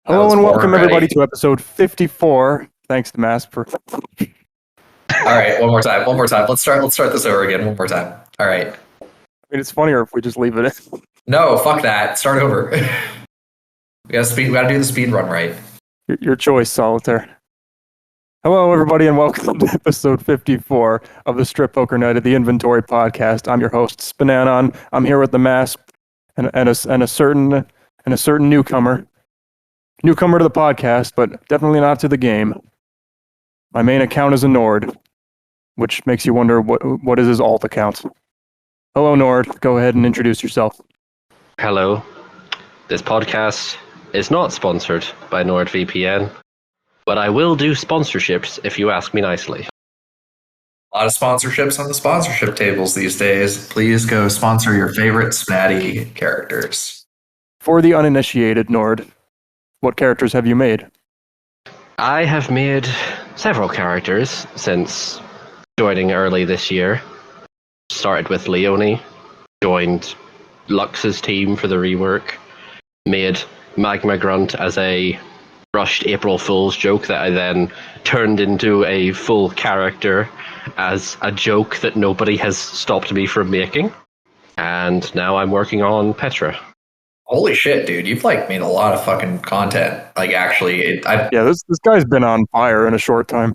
That Hello was and welcome already. everybody to episode 54. Thanks to Mass for. All right, one more time. Let's start this over again. One more time. All right. I mean, it's funnier if we just leave it in. No, fuck that. Start over. We gotta do the speed run right. Your choice, Solitaire. Hello, everybody, and welcome to episode 54 of the Strip Poker Night of the Inventory podcast. I'm your host, SPNatI. I'm here with the Mass and a certain newcomer to the podcast, but definitely not to the game. My main account is a Nord, which makes you wonder what is his alt account. Hello, Nord. Go ahead and introduce yourself. Hello. This podcast is not sponsored by NordVPN, but I will do sponsorships if you ask me nicely. A lot of sponsorships on the sponsorship tables these days. Please go sponsor your favorite SPNatI characters. For the uninitiated, Nord, what characters have you made? I have made several characters since joining early this year. Started with Leonie, joined Lux's team for the rework, made Magma Grunt as a rushed April Fool's joke that I then turned into a full character as a joke that nobody has stopped me from making. And now I'm working on Petra. Holy shit, dude! You've made a lot of fucking content. This guy's been on fire in a short time.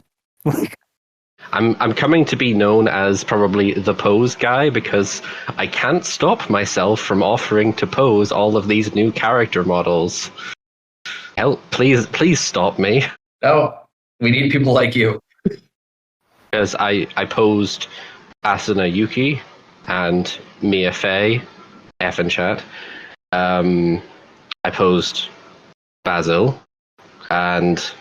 I'm coming to be known as probably the pose guy because I can't stop myself from offering to pose all of these new character models. Help! Please stop me. No, we need people like you. Because I posed Asuna Yuki and Mia Fey, F in chat. I posed Basil, and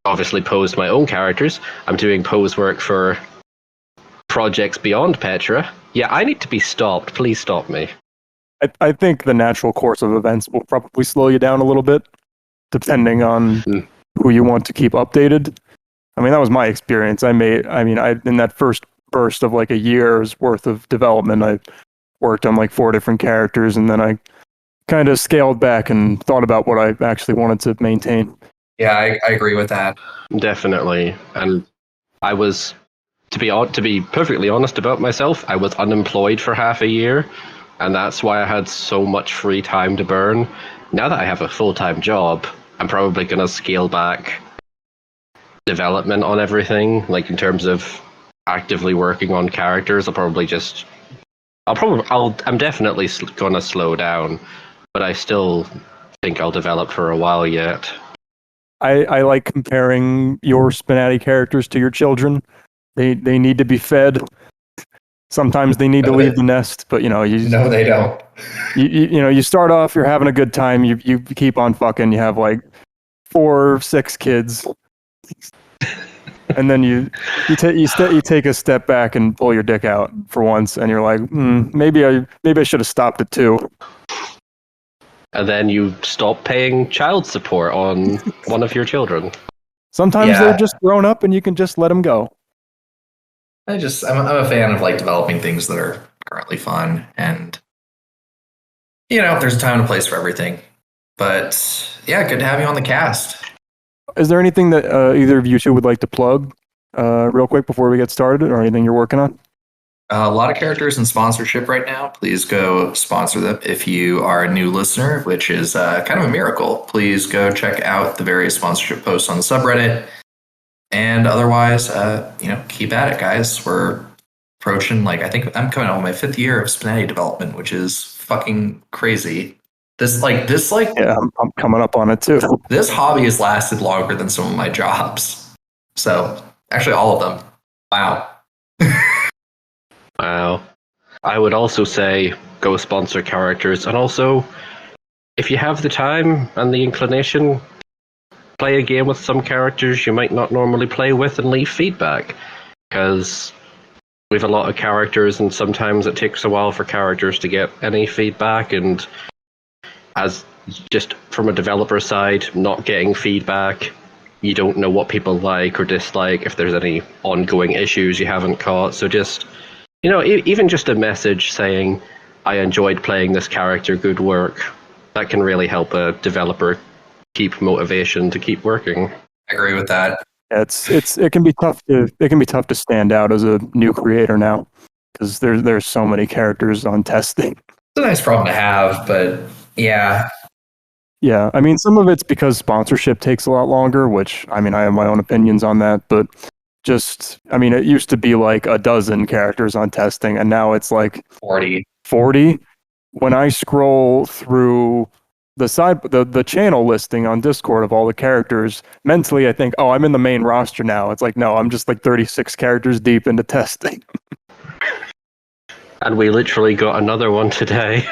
obviously posed my own characters. I'm doing pose work for projects beyond Petra. Yeah, I need to be stopped. Please stop me. I think the natural course of events will probably slow you down a little bit, depending on who you want to keep updated. I mean, that was my experience. I in that first burst of a year's worth of development, I worked on 4 different characters, and then I kind of scaled back and thought about what I actually wanted to maintain. Yeah, I agree with that. Definitely. And I was, to be perfectly honest about myself, I was unemployed for half a year, and that's why I had so much free time to burn. Now that I have a full-time job, I'm probably going to scale back development on everything, in terms of actively working on characters. I'm definitely going to slow down, but I still think I'll develop for a while yet. I like comparing your SPNatI characters to your children. They need to be fed. Sometimes they need to leave the nest, but no, they don't. You start off, you're having a good time. You keep on fucking. You have 4, 6 kids, and then you take a step back and pull your dick out for once, and you're like, maybe I should have stopped at 2. And then you stop paying child support on one of your children. Sometimes they're just grown up, and you can just let them go. I'm a fan of developing things that are currently fun, and there's a time and a place for everything. But yeah, good to have you on the cast. Is there anything that either of you two would like to plug real quick before we get started, or anything you're working on? A lot of characters in sponsorship right now. Please go sponsor them. If you are a new listener, which is kind of a miracle, please go check out the various sponsorship posts on the subreddit. And otherwise, keep at it, guys. We're approaching, I think I'm coming on my 5th year of SPNatI development, which is fucking crazy. Yeah, I'm coming up on it too. This hobby has lasted longer than some of my jobs. So, actually, all of them. Wow. Wow. I would also say go sponsor characters, and also, if you have the time and the inclination, play a game with some characters you might not normally play with and leave feedback. Because we have a lot of characters, and sometimes it takes a while for characters to get any feedback, and as just from a developer side, not getting feedback, you don't know what people like or dislike, if there's any ongoing issues you haven't caught. So just, even just a message saying, I enjoyed playing this character, good work, that can really help a developer keep motivation to keep working. I agree with that. It can be tough to stand out as a new creator now because there's so many characters on testing. It's a nice problem to have, but yeah. Yeah, I mean, some of it's because sponsorship takes a lot longer, which, I mean, I have my own opinions on that, but just, I mean, it used to be like a dozen characters on testing, and now it's like 40. 40. When I scroll through the channel listing on Discord of all the characters, mentally I think, oh, I'm in the main roster now. It's like, no, I'm just like 36 characters deep into testing. And we literally got another one today.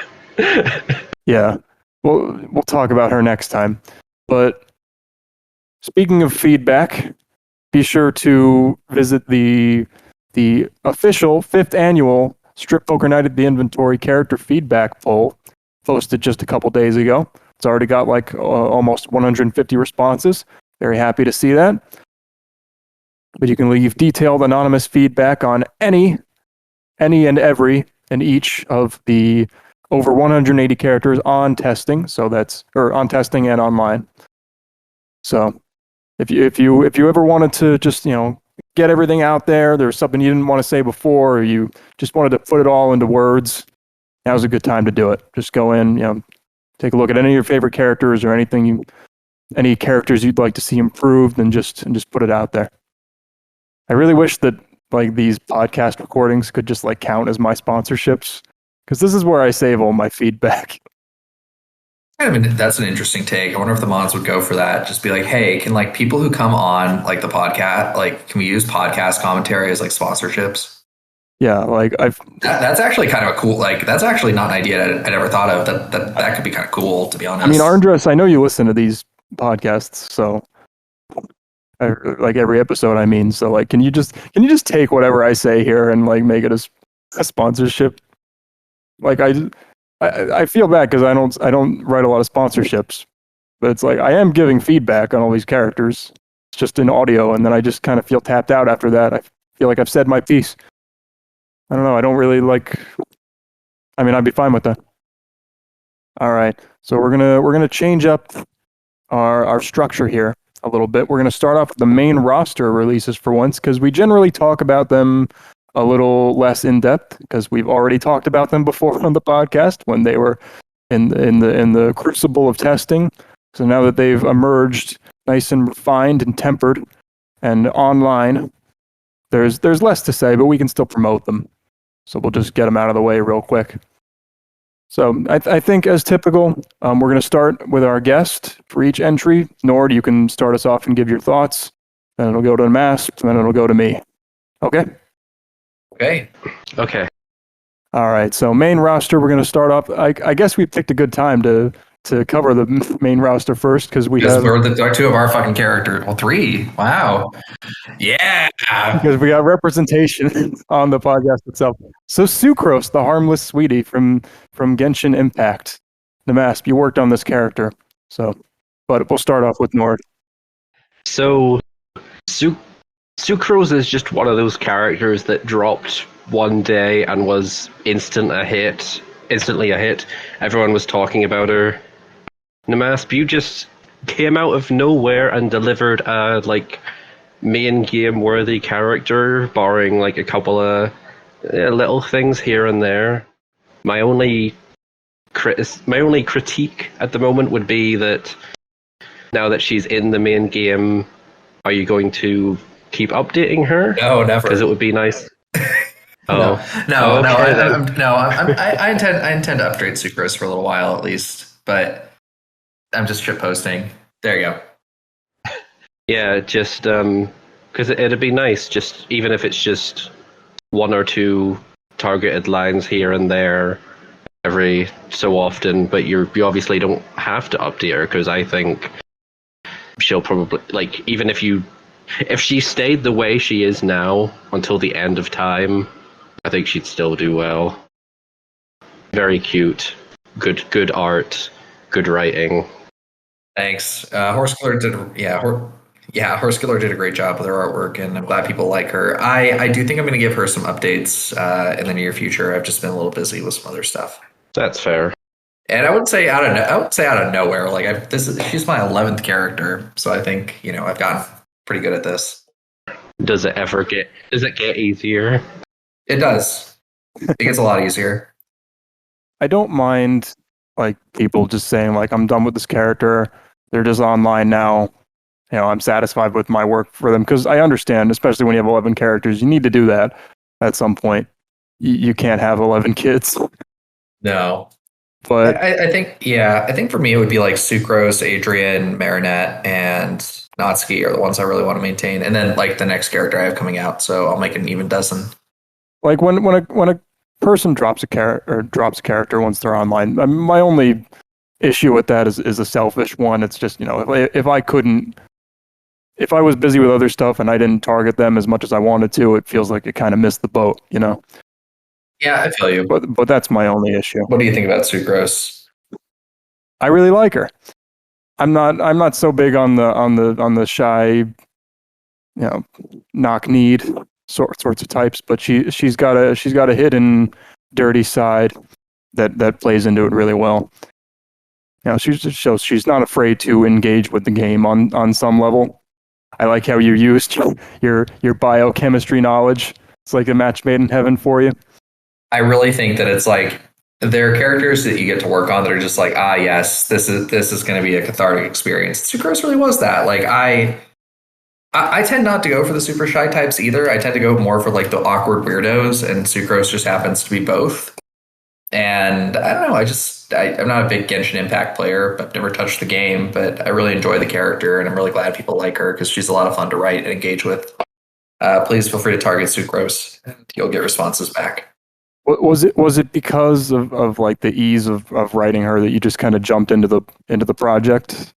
Yeah. We'll talk about her next time. But speaking of feedback, be sure to visit the official 5th annual Strip Poker Night at the Inventory character feedback poll, posted just a couple days ago. It's already got like almost 150 responses. Very happy to see that. But you can leave detailed anonymous feedback on any and every and each of the over 180 characters on testing. So on testing and online. So if you ever wanted to just, get everything out there's something you didn't want to say before, or you just wanted to put it all into words, now's a good time to do it. Just go in, take a look at any of your favorite characters or any characters you'd like to see improved, and just put it out there. I really wish that like these podcast recordings could just like count as my sponsorships, because this is where I save all my feedback. That's an interesting take. I wonder if the mods would go for that. Just be like, hey, can like people who come on like the podcast, like, can we use podcast commentary as like sponsorships? Yeah, like that's actually kind of a cool, like, that's actually not an idea I'd ever thought of. That could be kind of cool, to be honest. I mean, Andres, I know you listen to these podcasts, so like every episode, I mean, so like, can you just take whatever I say here and like make it a sponsorship? Like I feel bad because I don't write a lot of sponsorships, but it's like I am giving feedback on all these characters. It's just in audio, and then I just kind of feel tapped out after that. I feel like I've said my piece. I don't know. I don't really like. I mean, I'd be fine with that. All right, so we're gonna change up our structure here a little bit. We're gonna start off with the main roster releases for once, because we generally talk about them a little less in depth, because we've already talked about them before on the podcast when they were in the crucible of testing. So now that they've emerged nice and refined and tempered and online, there's less to say, but we can still promote them. So we'll just get them out of the way real quick. So I think, as typical, we're going to start with our guest for each entry. Noire, you can start us off and give your thoughts. Then it'll go to the mask, and then it'll go to me. Okay? Okay. All right. So main roster, we're going to start off. I guess we picked a good time to cover the main roster first, because we're two of our fucking characters. Well, 3. Wow. Yeah. Because we got representation on the podcast itself. So Sucrose, the Harmless sweetie from Genshin Impact, the mask. You worked on this character. But we'll start off with Noire. So Sucrose is just one of those characters that dropped one day and was instantly a hit. Everyone was talking about her. Namasp, you just came out of nowhere and delivered a like main game worthy character, barring like a couple of little things here and there. My only critique at the moment would be that now that she's in the main game, are you going to keep updating her? No, never. Because it would be nice. No. Okay, I intend to upgrade Sucrose for a little while at least, but I'm just shit posting. There you go. Yeah, just because it'd be nice, just even if it's just 1 or 2 targeted lines here and there every so often, but you obviously don't have to update her, because I think she'll probably, like, even if she stayed the way she is now until the end of time, I think she'd still do well. Very cute, good art, good writing. Thanks. Horsekiller did a great job with her artwork, and I'm glad people like her. I do think I'm going to give her some updates in the near future. I've just been a little busy with some other stuff. That's fair. And I would say out of nowhere. Like she's my 11th character, so I think I've gotten pretty good at this. Does it get easier? It does. It gets a lot easier. I don't mind like people just saying like I'm done with this character. They're just online now. I'm satisfied with my work for them because I understand, especially when you have 11 characters, you need to do that at some point. You can't have 11 kids. No. But I think for me it would be like Sucrose, Adrian, Marinette, and Natsuki are the ones I really want to maintain, and then like the next character I have coming out, so I'll make an even dozen. Like when a person drops a character once they're online, my only issue with that is a selfish one. It's just if I was busy with other stuff and I didn't target them as much as I wanted to, it feels like it kind of missed the boat. Yeah, I feel you. But that's my only issue. What do you think about Sucrose? I really like her. I'm not so big on the shy, knock need sorts of types, but she's got a hidden dirty side that plays into it really well. She just shows she's not afraid to engage with the game on some level. I like how you used your biochemistry knowledge. It's like a match made in heaven for you. I really think that it's like there are characters that you get to work on that are just like, yes, this is going to be a cathartic experience. Sucrose really was that. Like I tend not to go for the super shy types either. I tend to go more for like the awkward weirdos, and Sucrose just happens to be both. And I don't know, I'm not a big Genshin Impact player. I've never touched the game, but I really enjoy the character, and I'm really glad people like her because she's a lot of fun to write and engage with. Please feel free to target Sucrose, and you'll get responses back. Was it because of like the ease of writing her that you just kind of jumped into the project?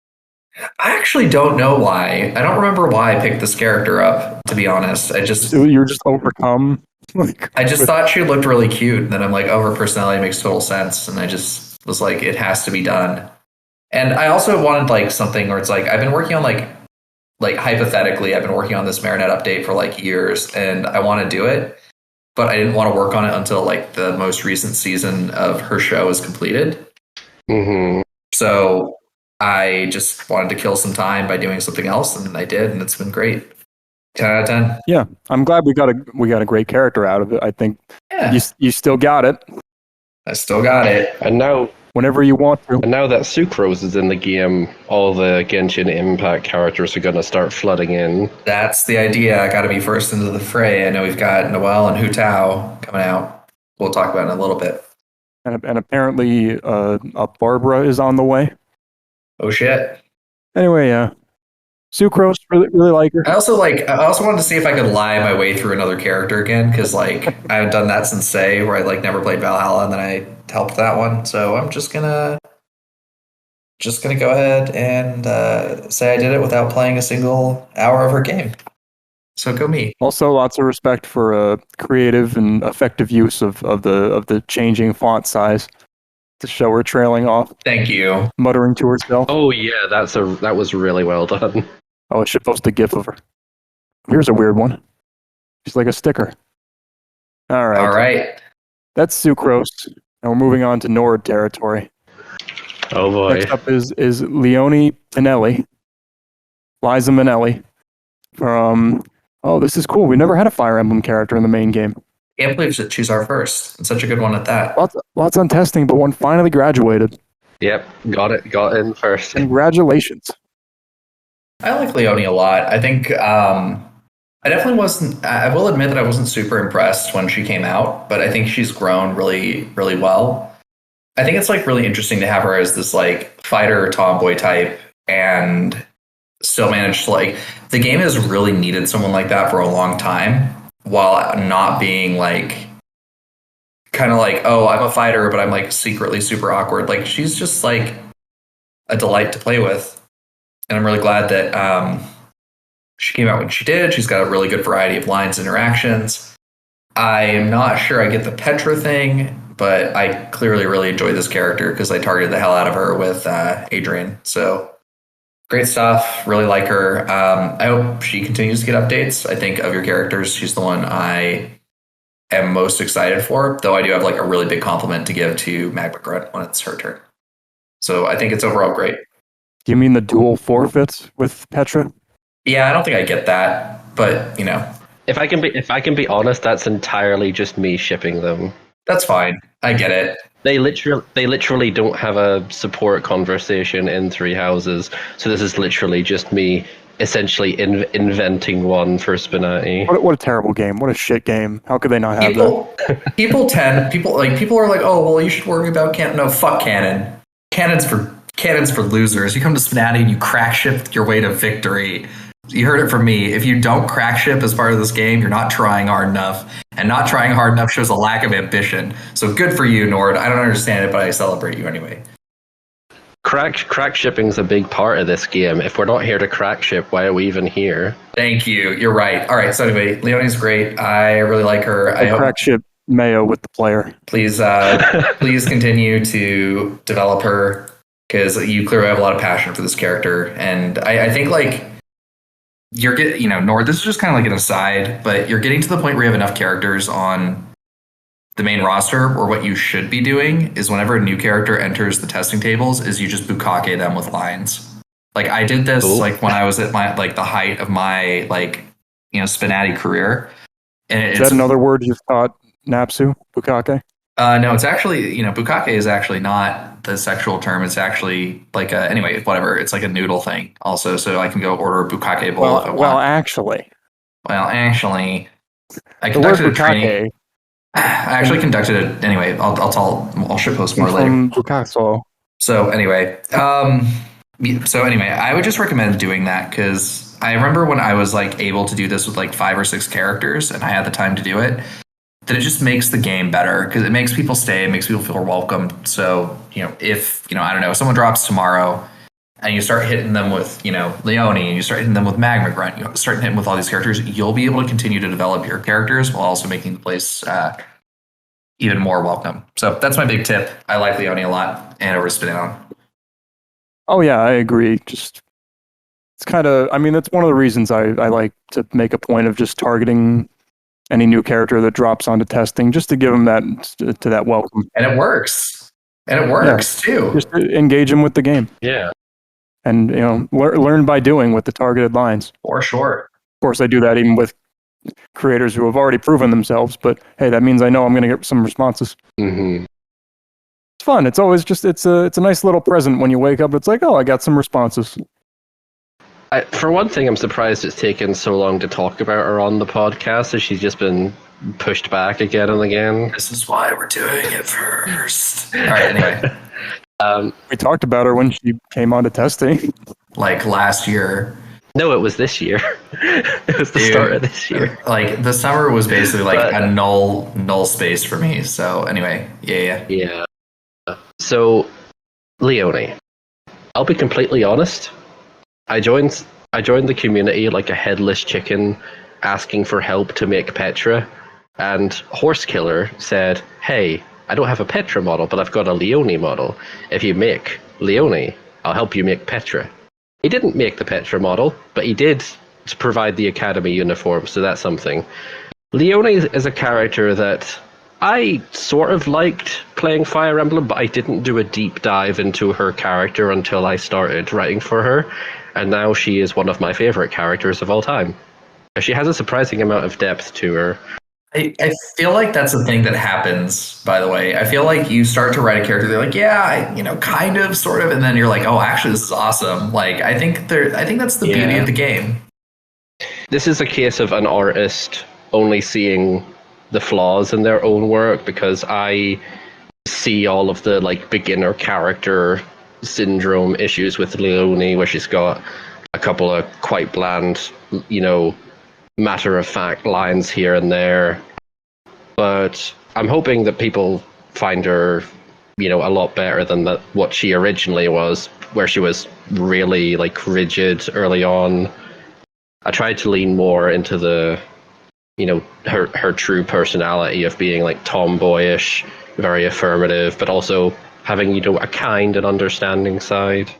I actually don't know why. I don't remember why I picked this character up, to be honest. You were just overcome. I just thought she looked really cute, and then I'm like, her personality makes total sense, and I just was like, it has to be done. And I also wanted like something where it's like I've been working on like hypothetically, I've been working on this Marinette update for like years, and I want to do it, but I didn't want to work on it until like the most recent season of her show is completed. Mm-hmm. So I just wanted to kill some time by doing something else, and I did, and it's been great. 10 out of 10. Yeah, I'm glad we got a great character out of it. I think you still got it. I still got it. And now, whenever you want to. And now that Sucrose is in the game, all the Genshin Impact characters are going to start flooding in. That's the idea. I got to be first into the fray. I know we've got Noelle and Hu Tao coming out. We'll talk about it in a little bit. And apparently, a Barbara is on the way. Oh shit. Anyway, Sucrose, really like her. I also wanted to see if I could lie my way through another character again, because like I haven't done that since Say, where I like never played Valhalla, and then I helped that one. So I'm just gonna go ahead and say I did it without playing a single hour of her game. So go me. Also, lots of respect for creative and effective use of the changing font size to show her trailing off. Thank you. Muttering to herself. Oh yeah, that was really well done. Oh, I should post a GIF of her. Here's a weird one. She's like a sticker. All right. That's Sucrose. And we're moving on to Noire territory. Oh boy. Next up is Leonie Pinelli. Liza Minnelli. From this is cool. We never had a Fire Emblem character in the main game. Can't believe that she's our first. And such a good one at that. Lots on testing, but one finally graduated. Yep, got in first. Congratulations. I like Leonie a lot. I think I definitely wasn't. I will admit that I wasn't super impressed when she came out, but I think she's grown really, really well. I think it's like really interesting to have her as this like fighter tomboy type, and still managed to like. The game has really needed someone like that for a long time, while not being like kind of like, oh, I'm a fighter, but I'm like secretly super awkward. Like she's just like a delight to play with. And I'm really glad that she came out when she did. She's got a really good variety of lines and interactions. I'm not sure I get the Petra thing, but I clearly really enjoy this character because I targeted the hell out of her with Adrian. So great stuff. Really like her. I hope she continues to get updates. I think of your characters, she's the one I am most excited for, though I do have like a really big compliment to give to Magma Grunt when it's her turn. So I think it's overall great. Do you mean the dual forfeits with Petra? Yeah, I don't think I get that, but If I can be honest, that's entirely just me shipping them. that's fine. I get it. They literally don't have a support conversation in Three Houses, so this is literally just me essentially inventing one for SPNatI. What a terrible game. What a shit game. How could they not have that? People are like, oh well, you should worry about canon. No, fuck canon. Canon's for losers. You come to SPNatI and you crack ship your way to victory. You heard it from me. If you don't crack ship as part of this game, you're not trying hard enough. And not trying hard enough shows a lack of ambition. So good for you, Nord. I don't understand it, but I celebrate you anyway. Crack shipping's a big part of this game. If we're not here to crack ship, why are we even here? Thank you. You're right. All right. So anyway, Leonie's great. I really like her. I hope crack ship Mayo with the player. Please continue to develop her, because you clearly have a lot of passion for this character. And I think like you're getting, Nord, this is just kind of like an aside, but you're getting to the point where you have enough characters on the main roster, or what you should be doing is whenever a new character enters the testing tables is you just bukkake them with lines. Like I did this like when I was at my the height of my SPNatI career. And is that another word you've taught Napsu? Bukkake? No, it's actually, bukkake is actually not the sexual term. It's actually like anyway, whatever. It's like a noodle thing also. So I can go order a bukkake bowl if I want. Well, actually, I conducted a training. I actually conducted it anyway. I'll ship post more later. Bukkake. So anyway, I would just recommend doing that, because I remember when I was like able to do this with like 5 or 6 characters and I had the time to do it, that it just makes the game better, because it makes people stay, it makes people feel welcome. So, if, I don't know, someone drops tomorrow and you start hitting them with, Leonie, and you start hitting them with Magma Grunt, you start hitting with all these characters, you'll be able to continue to develop your characters while also making the place even more welcome. So that's my big tip. I like Leonie a lot, and over spinning on. Oh yeah, I agree. Just it's kind of, that's one of the reasons I like to make a point of just targeting any new character that drops onto testing, just to give them that welcome. And it works. Too. Just to engage them with the game. Yeah. And learn by doing with the targeted lines. For sure. Of course, I do that even with creators who have already proven themselves. But hey, that means I know I'm going to get some responses. Mm-hmm. It's fun. It's always just it's a nice little present when you wake up. It's like, oh, I got some responses. For one thing, I'm surprised it's taken so long to talk about her on the podcast, as she's just been pushed back again and again. This is why we're doing it first. All right, anyway. We talked about her when she came onto testing. Like last year. No, it was this year. It was the start of this year. Like the summer was basically like a null space for me. So anyway, yeah. So, Leonie, I'll be completely honest. I joined the community like a headless chicken, asking for help to make Petra, and Horsekiller said, "Hey, I don't have a Petra model, but I've got a Leonie model. If you make Leonie, I'll help you make Petra." He didn't make the Petra model, but he did provide the Academy uniform, so that's something. Leonie is a character that I sort of liked playing Fire Emblem, but I didn't do a deep dive into her character until I started writing for her. And now she is one of my favorite characters of all time. She has a surprising amount of depth to her. I feel like that's the thing that happens, by the way. I feel like you start to write a character, they're like, yeah, kind of, sort of, and then you're like, oh, actually, this is awesome. Like, I think that's the beauty of the game. This is a case of an artist only seeing the flaws in their own work, because I see all of the beginner character syndrome issues with Leonie, where she's got a couple of quite bland, matter-of-fact lines here and there. But I'm hoping that people find her, a lot better than what she originally was, where she was really rigid early on. I tried to lean more into the, her true personality of being tomboyish, very affirmative, but also having, a kind and understanding side.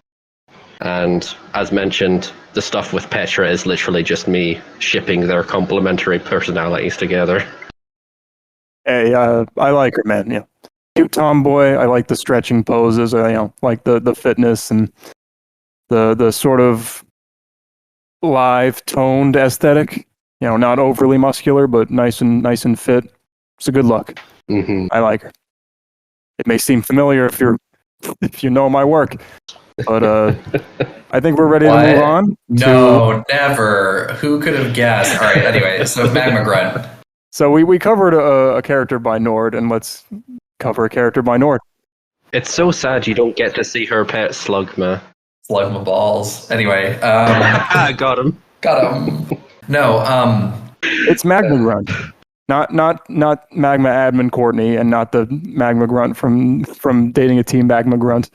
And as mentioned, the stuff with Petra is literally just me shipping their complementary personalities together. Hey, I like her, man. Yeah. cute tomboy. I like the stretching poses. Like the fitness and the sort of live toned aesthetic. Not overly muscular, but nice and fit. It's a good look. Mm-hmm. I like her. It may seem familiar if you know my work, but I think we're ready to move on. No, never. Who could have guessed? All right. Anyway, so Magma Grunt. So we covered a character by Nord, and let's cover a character by Nord. It's so sad you don't get to see her pet Slugma. Slugma balls. Anyway, Got him. No, it's Magma Grunt, not Magma Admin Courtney, and not the Magma Grunt from Dating a Team Magma Grunt.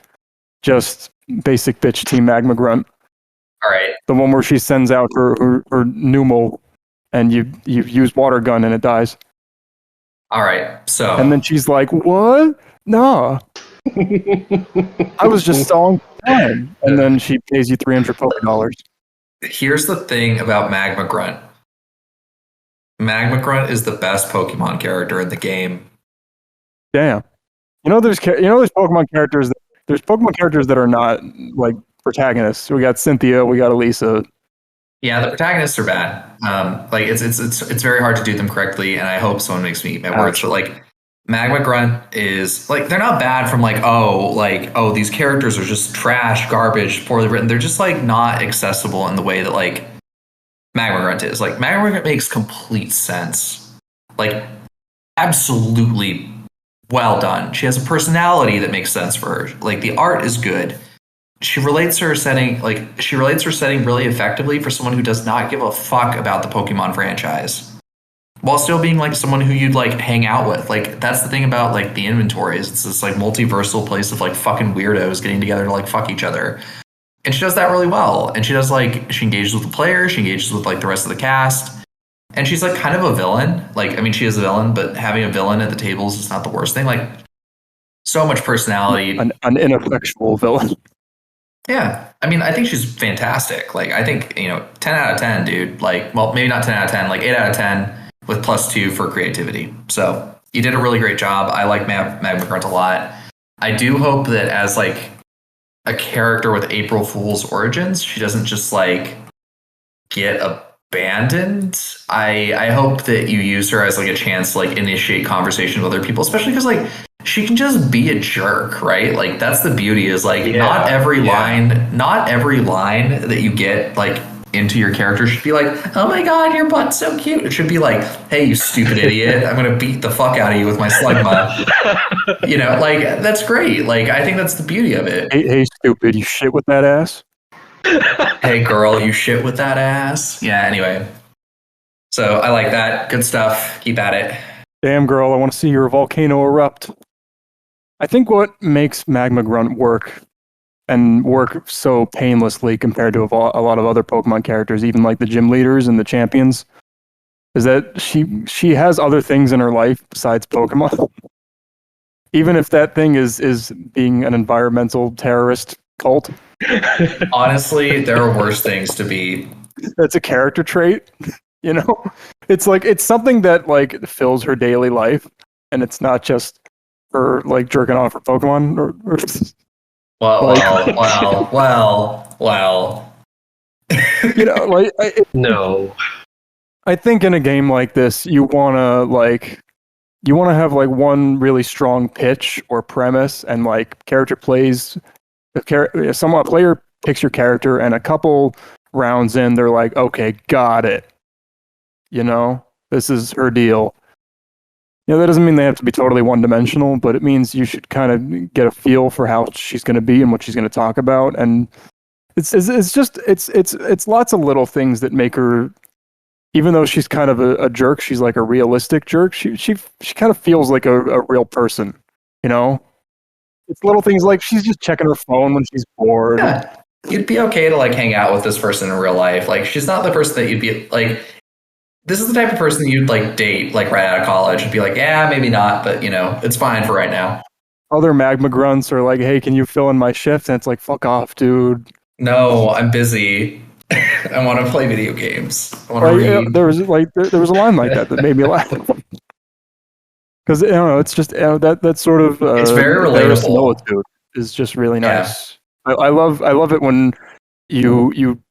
Just basic bitch Team Magma Grunt. All right. The one where she sends out her pneumo, and you use water gun and it dies. All right. So. And then she's like, "What? No, I was just stalling time." And then she pays you $300. Here's the thing about Magma Grunt. Magma Grunt is the best Pokemon character in the game. Damn. There's Pokemon characters. There's Pokemon characters that are not like protagonists. We got Cynthia. We got Elisa. Yeah, the protagonists are bad. Like it's very hard to do them correctly, and I hope someone makes me eat my words. But like Magma Grunt is like they're not bad from like these characters are just trash, garbage, poorly written. They're just like not accessible in the way that like Magma Grunt is. Like Magma Grunt makes complete sense. Like absolutely well done. She has a personality that makes sense for her. Like the art is good. She relates her setting really effectively for someone who does not give a fuck about the Pokemon franchise, while still being like someone who you'd like hang out with. Like that's the thing about like the inventory is it's this like multiversal place of like fucking weirdos getting together to like fuck each other. And she does that really well. And she engages with the players, she engages with like the rest of the cast. And she's like kind of a villain. Like, I mean, she is a villain, but having a villain at the tables is not the worst thing. Like, so much personality. An ineffectual villain. Yeah. I mean, I think she's fantastic. Like, I think, 10 out of 10, dude. Like, well, maybe not 10 out of 10, like 8 out of 10 with +2 for creativity. So you did a really great job. I like Magma Grunt a lot. I do hope that as like a character with April Fool's origins, she doesn't just like get abandoned. I hope that you use her as like a chance to like initiate conversation with other people, especially because like she can just be a jerk, right? Like that's the beauty is like not every line that you get like into your character should be like, oh my god, your butt's so cute. It should be like, hey, you stupid idiot, I'm gonna beat the fuck out of you with my Slugma. Like that's great. Like I think that's the beauty of it. Hey stupid, you shit with that ass. Hey girl, you shit with that ass. Yeah, anyway. So I like that. Good stuff. Keep at it. Damn girl, I want to see your volcano erupt. I think what makes Magma Grunt work so painlessly compared to a lot of other Pokemon characters, even like the gym leaders and the champions, is that she has other things in her life besides Pokemon. Even if that thing is being an environmental terrorist cult. Honestly, there are worse things to be. That's a character trait, It's like it's something that like fills her daily life, and it's not just her like jerking off her Pokemon or Well. No. I think in a game like this, you wanna have like one really strong pitch or premise, and like character plays. A player picks your character, and a couple rounds in, they're like, okay, got it. This is her deal. That doesn't mean they have to be totally one-dimensional, but it means you should kind of get a feel for how she's going to be and what she's going to talk about. And it's lots of little things that make her, even though she's kind of a jerk, she's like a realistic jerk. She kind of feels like a real person, It's little things like she's just checking her phone when she's bored. Yeah. You'd be okay to like hang out with this person in real life. Like she's not the person that you'd be like. This is the type of person you'd like date like right out of college. You'd be like, yeah, maybe not, but it's fine for right now. Other Magma Grunts are like, hey, can you fill in my shift? And it's like, fuck off, dude. No, I'm busy. I want to play video games. I want to read. There was a line like that made me laugh. Because Because it's just that sort of It's very relatable. verisimilitude is just really nice. Yeah. I love it when you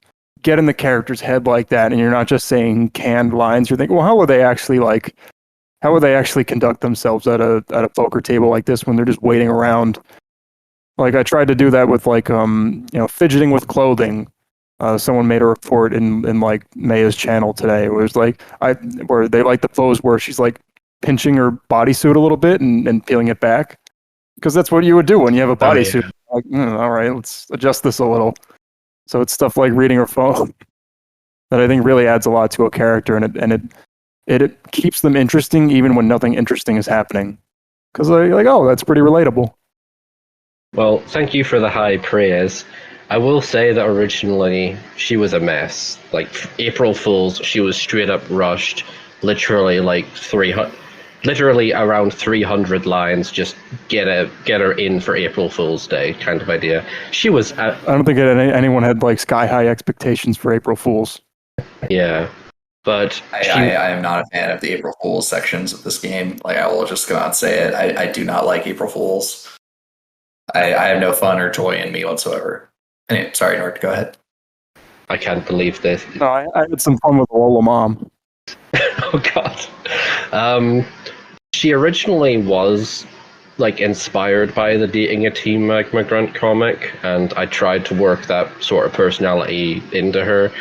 get in the character's head like that, and you're not just saying canned lines. You're thinking, well, how would they actually conduct themselves at a poker table like this when they're just waiting around? Like I tried to do that with fidgeting with clothing. Someone made a report in like Maya's channel today. It was like where they like the pose where she's like pinching her bodysuit a little bit and peeling it back, because that's what you would do when you have a bodysuit. Like, all right, let's adjust this a little. So it's stuff like reading her phone that I think really adds a lot to a character, and it keeps them interesting even when nothing interesting is happening, because they're like, oh, that's pretty relatable. Well, thank you for the high praise. I will say that originally she was a mess. Like April Fools, she was straight up rushed. Literally like 300, literally around 300 lines. Just get her in for April Fool's Day kind of idea. She was. I don't think anyone had like sky high expectations for April Fools. Yeah, but I am not a fan of the April Fools sections of this game. Like I will just come out and say it. I do not like April Fools. I have no fun or joy in me whatsoever. Anyway, sorry, Noire, go ahead. I can't believe this. No, I had some fun with Lola Mom. Oh God. She originally was like inspired by the Dating a Team Magma Grunt comic, and I tried to work that sort of personality into her.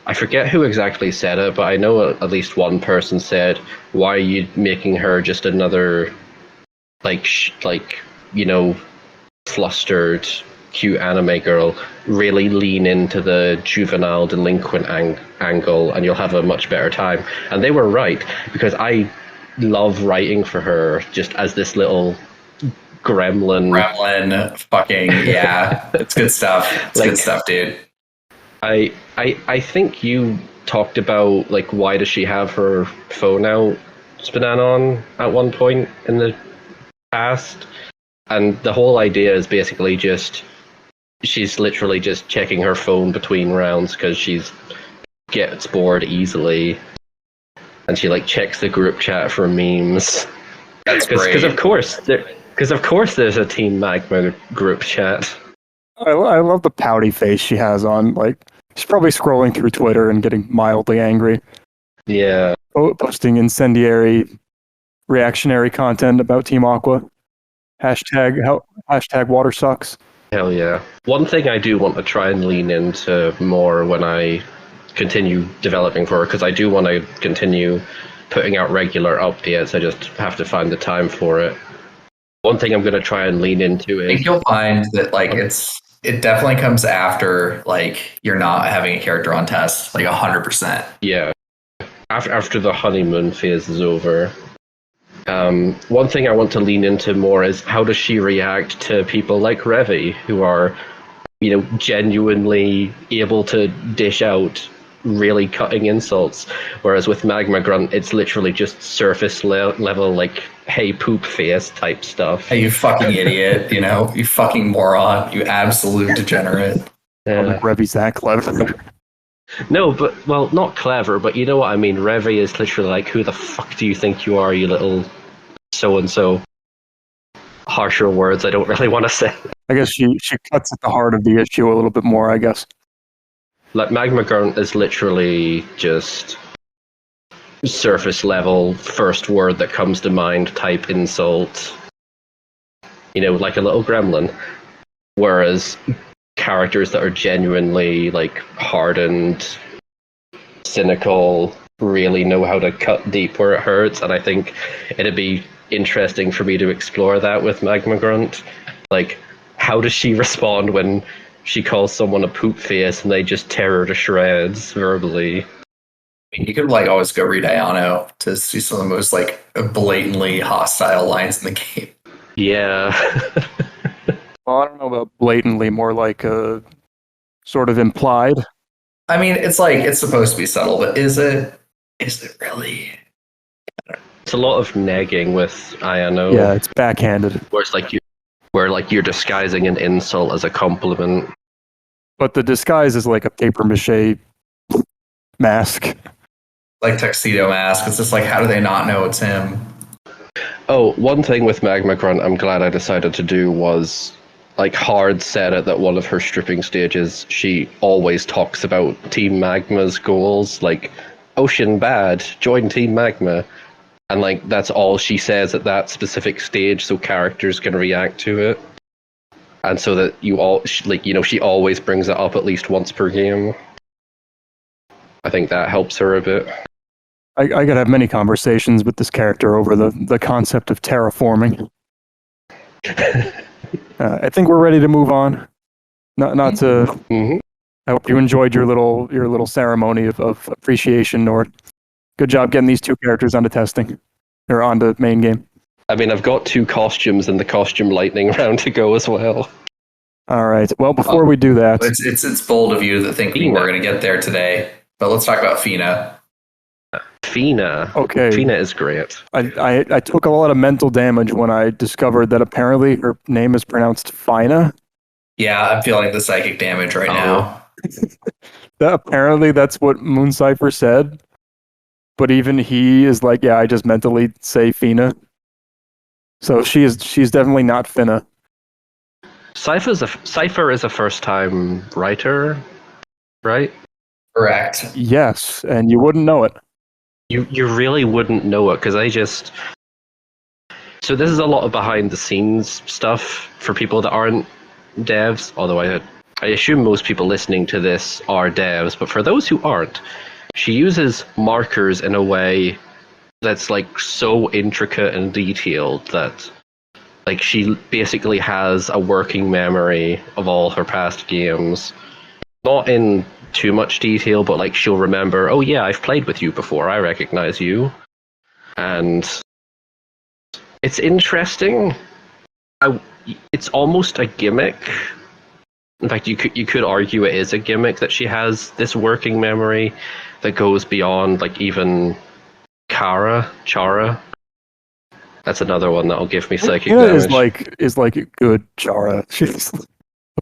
I forget who exactly said it, but I know at least one person said, "Why are you making her just another flustered, cute anime girl? Really lean into the juvenile delinquent angle and you'll have a much better time." And they were right, because I love writing for her just as this little gremlin fucking, yeah. It's good stuff. It's good stuff, dude. I think you talked about like why does she have her phone out, SPNatI, at one point in the past, and the whole idea is basically just she's literally just checking her phone between rounds because she's gets bored easily, and she like checks the group chat for memes. That's great. Because of course there's a Team Magma group chat. I love the pouty face she has on. Like she's probably scrolling through Twitter and getting mildly angry. Yeah. Posting incendiary, reactionary content about Team Aqua. Hashtag water sucks. Hell yeah. One thing I do want to try and lean into more when I continue developing for her, because I do want to continue putting out regular updates. I just have to find the time for it. One thing I'm going to try and lean into is... I think you'll find that like it definitely comes after like you're not having a character on test, like 100%. Yeah. After the honeymoon phase is over. One thing I want to lean into more is how does she react to people like Revi, who are, genuinely able to dish out really cutting insults, whereas with Magma Grunt, it's literally just surface level, like, hey, poop face type stuff. Hey, you fucking idiot, you fucking moron, you absolute degenerate. Like Revi's that clever. No, but, well, not clever, but you know what I mean. Revi is literally like, who the fuck do you think you are, you little so-and-so? Harsher words I don't really want to say. I guess she cuts at the heart of the issue a little bit more, I guess. Like, Magma Grunt is literally just surface level, first word that comes to mind type insult. Like a little gremlin. Whereas characters that are genuinely like hardened, cynical, really know how to cut deep where it hurts, and I think it'd be interesting for me to explore that with Magma Grunt. Like, how does she respond when she calls someone a poop face and they just tear her to shreds verbally? You could like always go read Ayano to see some of the most like blatantly hostile lines in the game. Yeah. Well, I don't know about blatantly, more like sort of implied. I mean, it's like it's supposed to be subtle, but is it really? It's a lot of negging with Ayano. Yeah, it's backhanded. Where it's like you're disguising an insult as a compliment. But the disguise is like a paper mache mask. Like tuxedo mask. It's just like, how do they not know it's him? Oh, one thing with Magma Grunt I'm glad I decided to do was like hard set it that one of her stripping stages she always talks about Team Magma's goals, like Ocean bad, join Team Magma. And like that's all she says at that specific stage so characters can react to it. And so that she always brings it up at least once per game. I think that helps her a bit. I could have many conversations with this character over the concept of terraforming. I think we're ready to move on. Not to. Mm-hmm. I hope you enjoyed your little ceremony of appreciation, or good job getting these two characters onto testing or onto main game. I mean, I've got 2 costumes in the costume lightning round to go as well. All right. Well, before we do that, it's bold of you to think we were going to get there today. But let's talk about Fina. Fina. Okay. Fina is great. I took a lot of mental damage when I discovered that apparently her name is pronounced Fina. Yeah, I'm feeling the psychic damage right now. Apparently that's what Mooncypher said. But even he is like, yeah, I just mentally say Fina. So she's definitely not Fina. Cypher is a first-time writer, right? Correct. Yes, and you wouldn't know it. You really wouldn't know it because So this is a lot of behind-the-scenes stuff for people that aren't devs. Although I assume most people listening to this are devs, but for those who aren't, she uses markers in a way that's like so intricate and detailed that like she basically has a working memory of all her past games. Not in too much detail, but like she'll remember, oh yeah, I've played with you before, I recognize you. And it's interesting. It's almost a gimmick. In fact, you could argue it is a gimmick that she has this working memory that goes beyond like even Chara. That's another one that'll give me psychic damage. Is like a good Chara. She's the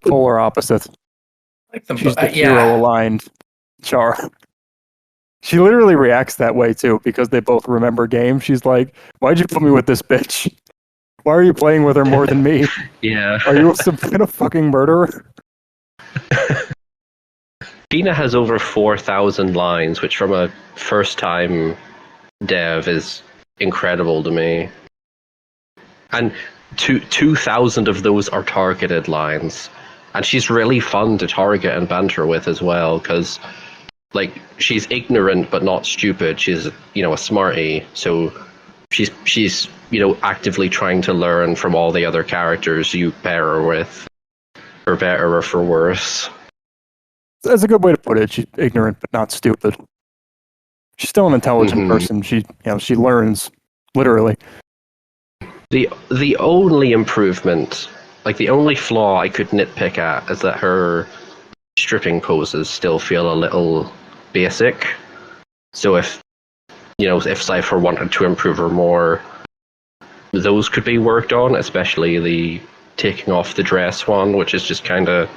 polar opposite. She's the hero-aligned Chara. She literally reacts that way too because they both remember games. She's like, "Why'd you put me with this bitch? Why are you playing with her more than me? Yeah. Are you some kind of fucking murderer?" Fina has over 4,000 lines, which from a first-time dev is incredible to me. And 2,000 of those are targeted lines. And she's really fun to target and banter with as well, because like she's ignorant but not stupid. She's a smarty, so she's actively trying to learn from all the other characters you pair her with, for better or for worse. That's a good way to put it. She's ignorant but not stupid. She's still an intelligent person. She learns literally. The only improvement, like the only flaw I could nitpick at, is that her stripping poses still feel a little basic. So if Cypher wanted to improve her more, those could be worked on, especially the taking off the dress one, which is just kind of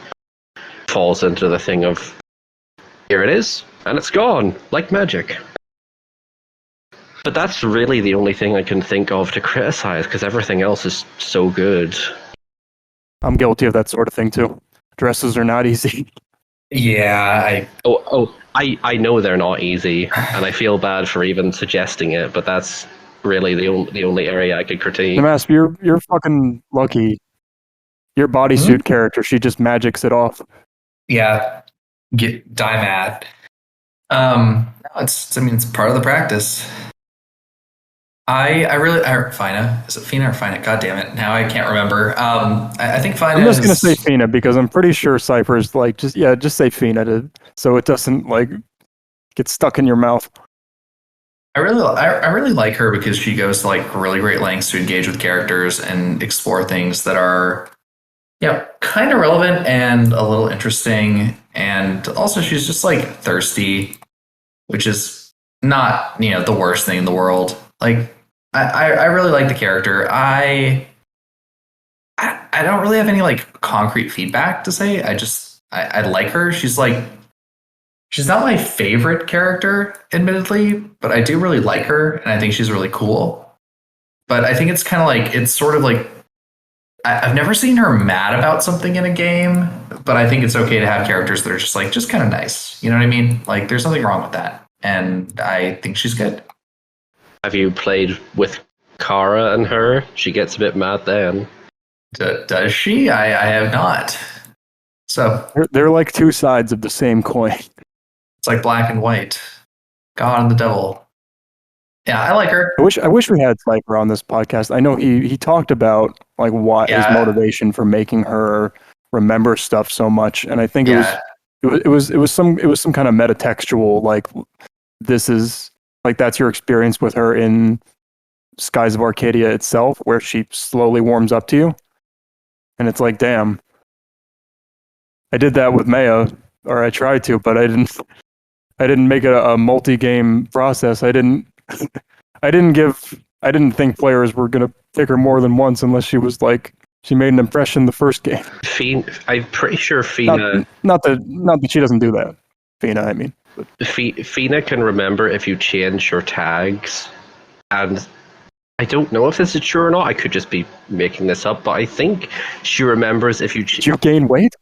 falls into the thing of here it is and it's gone like magic. But that's really the only thing I can think of to criticize, because everything else is so good. I'm guilty of that sort of thing too. Dresses are not easy. Yeah, I know they're not easy, and I feel bad for even suggesting it, but that's really the only area I could critique. Namasp, you're fucking lucky. Your bodysuit character, she just magics it off. Yeah, die mad. It's part of the practice. Fina. Is it Fina or Fina? God damn it. Now I can't remember. I think Fina I'm just going to say Fina because I'm pretty sure Cypher's like, just say Fina so it doesn't like get stuck in your mouth. I really like her because she goes to like really great lengths to engage with characters and explore things that are kind of relevant and a little interesting. And also she's just like thirsty, which is not, the worst thing in the world. Like, I really like the character. I don't really have any like concrete feedback to say. I like her. She's not my favorite character, admittedly, but I do really like her, and I think she's really cool. but I think it's kind of like it's sort of like I've never seen her mad about something in a game, but I think it's okay to have characters that are just kind of nice. You know what I mean? Like, there's nothing wrong with that, and I think she's good. Have you played with Chara and her? She gets a bit mad then. Does she? I have not. So They're like two sides of the same coin. it's like black and white. God and the devil. Yeah, I like her. I wish we had Sniper on this podcast. I know he talked about like what his motivation for making her remember stuff so much, and I think it was some kind of metatextual, like this is like that's your experience with her in Skies of Arcadia itself, where she slowly warms up to you, and it's like, damn, I did that with Maya, or I tried to, but I didn't make it a multi-game process. I didn't think players were gonna pick her more than once unless she was like she made an impression the first game. I'm pretty sure Fina. Not that she doesn't do that. Fina, I mean. Fina can remember if you change your tags, and I don't know if this is true or not. I could just be making this up, but I think she remembers if you. Did you gain weight?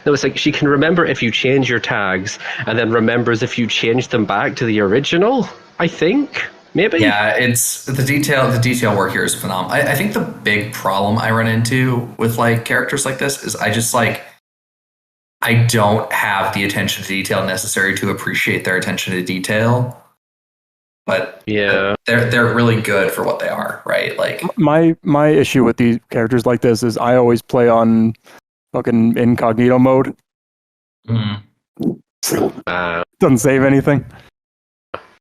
No, it's like she can remember if you change your tags, and then remembers if you change them back to the original. I think. Maybe. Yeah, it's the detail work here is phenomenal. I think the big problem I run into with like characters like this is I don't have the attention to detail necessary to appreciate their attention to detail. But yeah, they're really good for what they are, right? Like my issue with these characters like this is I always play on fucking incognito mode. Doesn't save anything.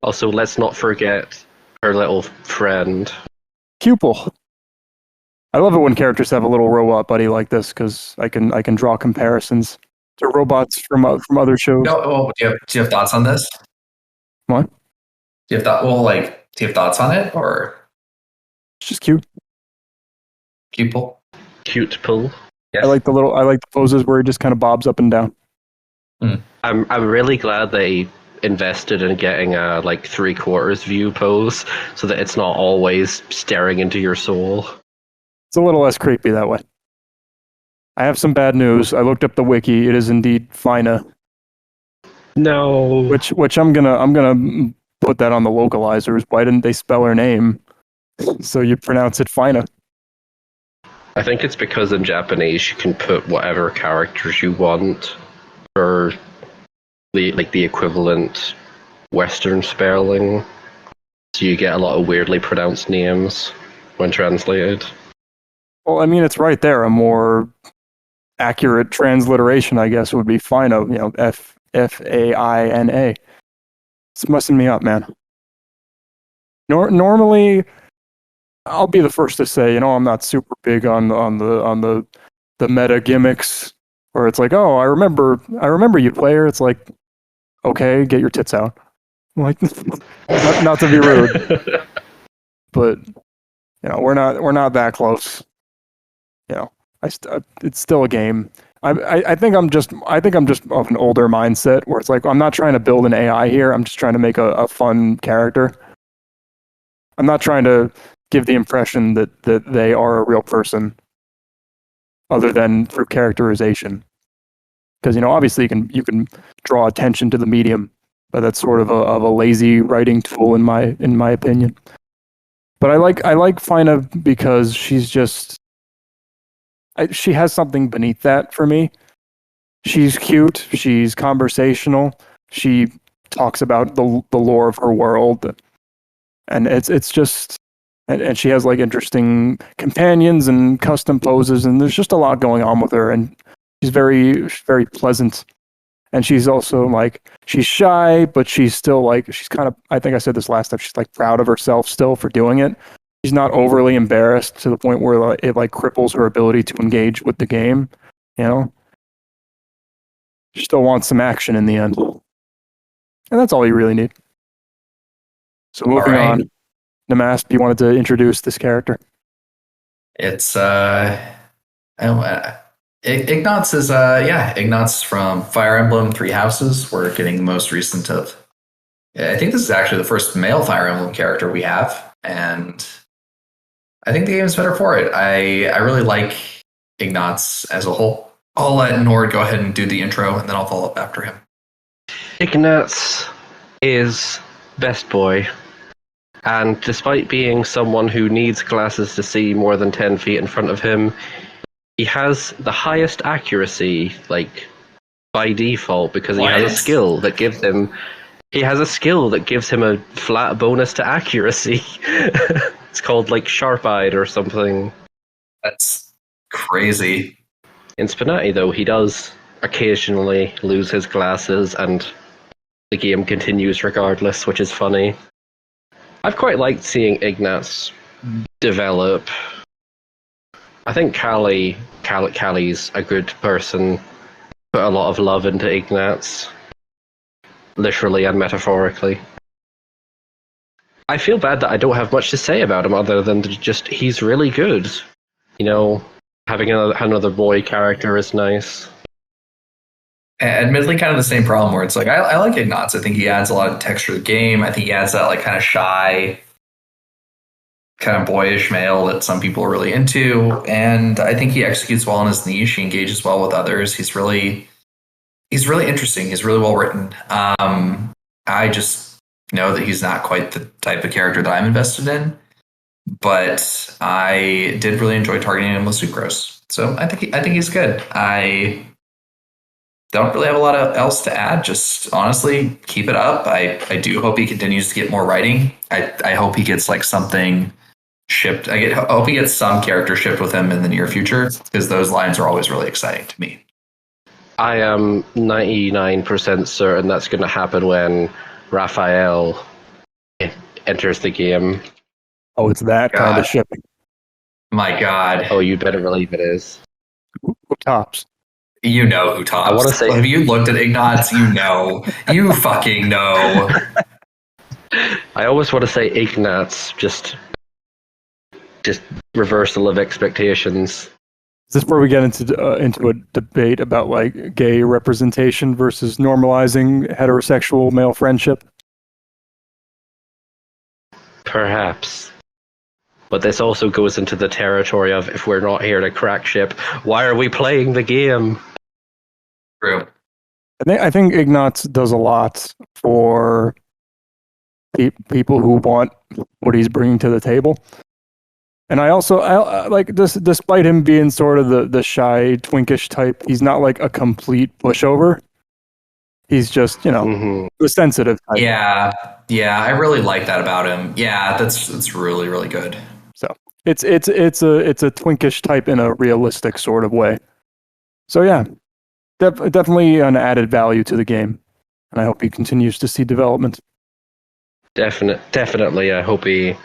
Also, let's not forget her little friend. Pupil. I love it when characters have a little robot buddy like this because I can draw comparisons to robots from other shows. No, well, do you have thoughts on this? What? Do you have thoughts on it, or it's just cute? Pupil. Cute pull. Yes. I like the poses where he just kind of bobs up and down. I'm really glad they invested in getting a like 3/4 view pose so that it's not always staring into your soul. It's a little less creepy that way. I have some bad news. I looked up the wiki. It is indeed Fina. No. Which I'm gonna put that on the localizers. Why didn't they spell her name? So you pronounce it Fina. I think it's because in Japanese you can put whatever characters you want for the equivalent Western spelling. So you get a lot of weirdly pronounced names when translated. Well, I mean, it's right there. A more accurate transliteration, I guess, would be Fina. You know, Faina. It's messing me up, man. Normally, I'll be the first to say, I'm not super big on the meta gimmicks where it's like, oh, I remember you, player. It's like, okay, get your tits out. Like, not to be rude, but we're not that close. It's still a game. I think I'm just of an older mindset where it's like I'm not trying to build an AI here. I'm just trying to make a fun character. I'm not trying to give the impression that they are a real person, other than through characterization. Because obviously you can draw attention to the medium, but that's sort of a lazy writing tool in my opinion. But I like Fina because she's just she has something beneath that for me. She's cute. She's conversational. She talks about the lore of her world, and it's just and she has like interesting companions and custom poses, and there's just a lot going on with her, and she's very, very pleasant. And she's also like, she's shy, but she's still like, she's kind of, I think I said this last time, she's like proud of herself still for doing it. She's not overly embarrassed to the point where it like cripples her ability to engage with the game. She still wants some action in the end. And that's all you really need. So moving on. Namasp, you wanted to introduce this character? It's Ignatz is Ignatz from Fire Emblem Three Houses. We're getting the most recent of. I think this is actually the first male Fire Emblem character we have, and I think the game is better for it. I really like Ignatz as a whole. I'll let Noire go ahead and do the intro, and then I'll follow up after him. Ignatz is best boy, and despite being someone who needs glasses to see more than 10 feet in front of him, he has the highest accuracy, like, by default, because he has a skill that gives him a flat bonus to accuracy. It's called, like, sharp-eyed or something. That's crazy. In SPNatI, though, he does occasionally lose his glasses, and the game continues regardless, which is funny. I've quite liked seeing Ignatz develop. I think Callie's a good person. Put a lot of love into Ignatz, literally and metaphorically. I feel bad that I don't have much to say about him other than just he's really good. You know, having another boy character is nice. Admittedly, kind of the same problem where it's like, I like Ignatz. I think he adds a lot of texture to the game. I think he adds that like kind of shy, kind of boyish male that some people are really into. And I think he executes well in his niche. He engages well with others. He's really interesting. He's really well written. I just know that he's not quite the type of character that I'm invested in. But I did really enjoy targeting him with Sucrose. So I think he's good. I don't really have a lot else to add. Just honestly, keep it up. I do hope he continues to get more writing. I hope he gets like something shipped. I hope he gets some character shipped with him in the near future, because those lines are always really exciting to me. I am 99% certain that's going to happen when Raphael enters the game. Oh, it's that kind of shipping. My God. Oh, you better believe it is. Who tops? You know who tops. I want to say, have you looked at Ignatz? You know. You fucking know. I always want to say Ignatz, just reversal of expectations. Is this where we get into a debate about like gay representation versus normalizing heterosexual male friendship? Perhaps. But this also goes into the territory of, if we're not here to crack ship, why are we playing the game? True. I think Ignatz does a lot for people who want what he's bringing to the table. And I like this, despite him being sort of the shy, twinkish type, he's not like a complete pushover. He's just, the sensitive type. Yeah, I really like that about him. Yeah, that's really, really good. So it's a twinkish type in a realistic sort of way. So yeah, definitely an added value to the game, and I hope he continues to see development. Definitely. I hope he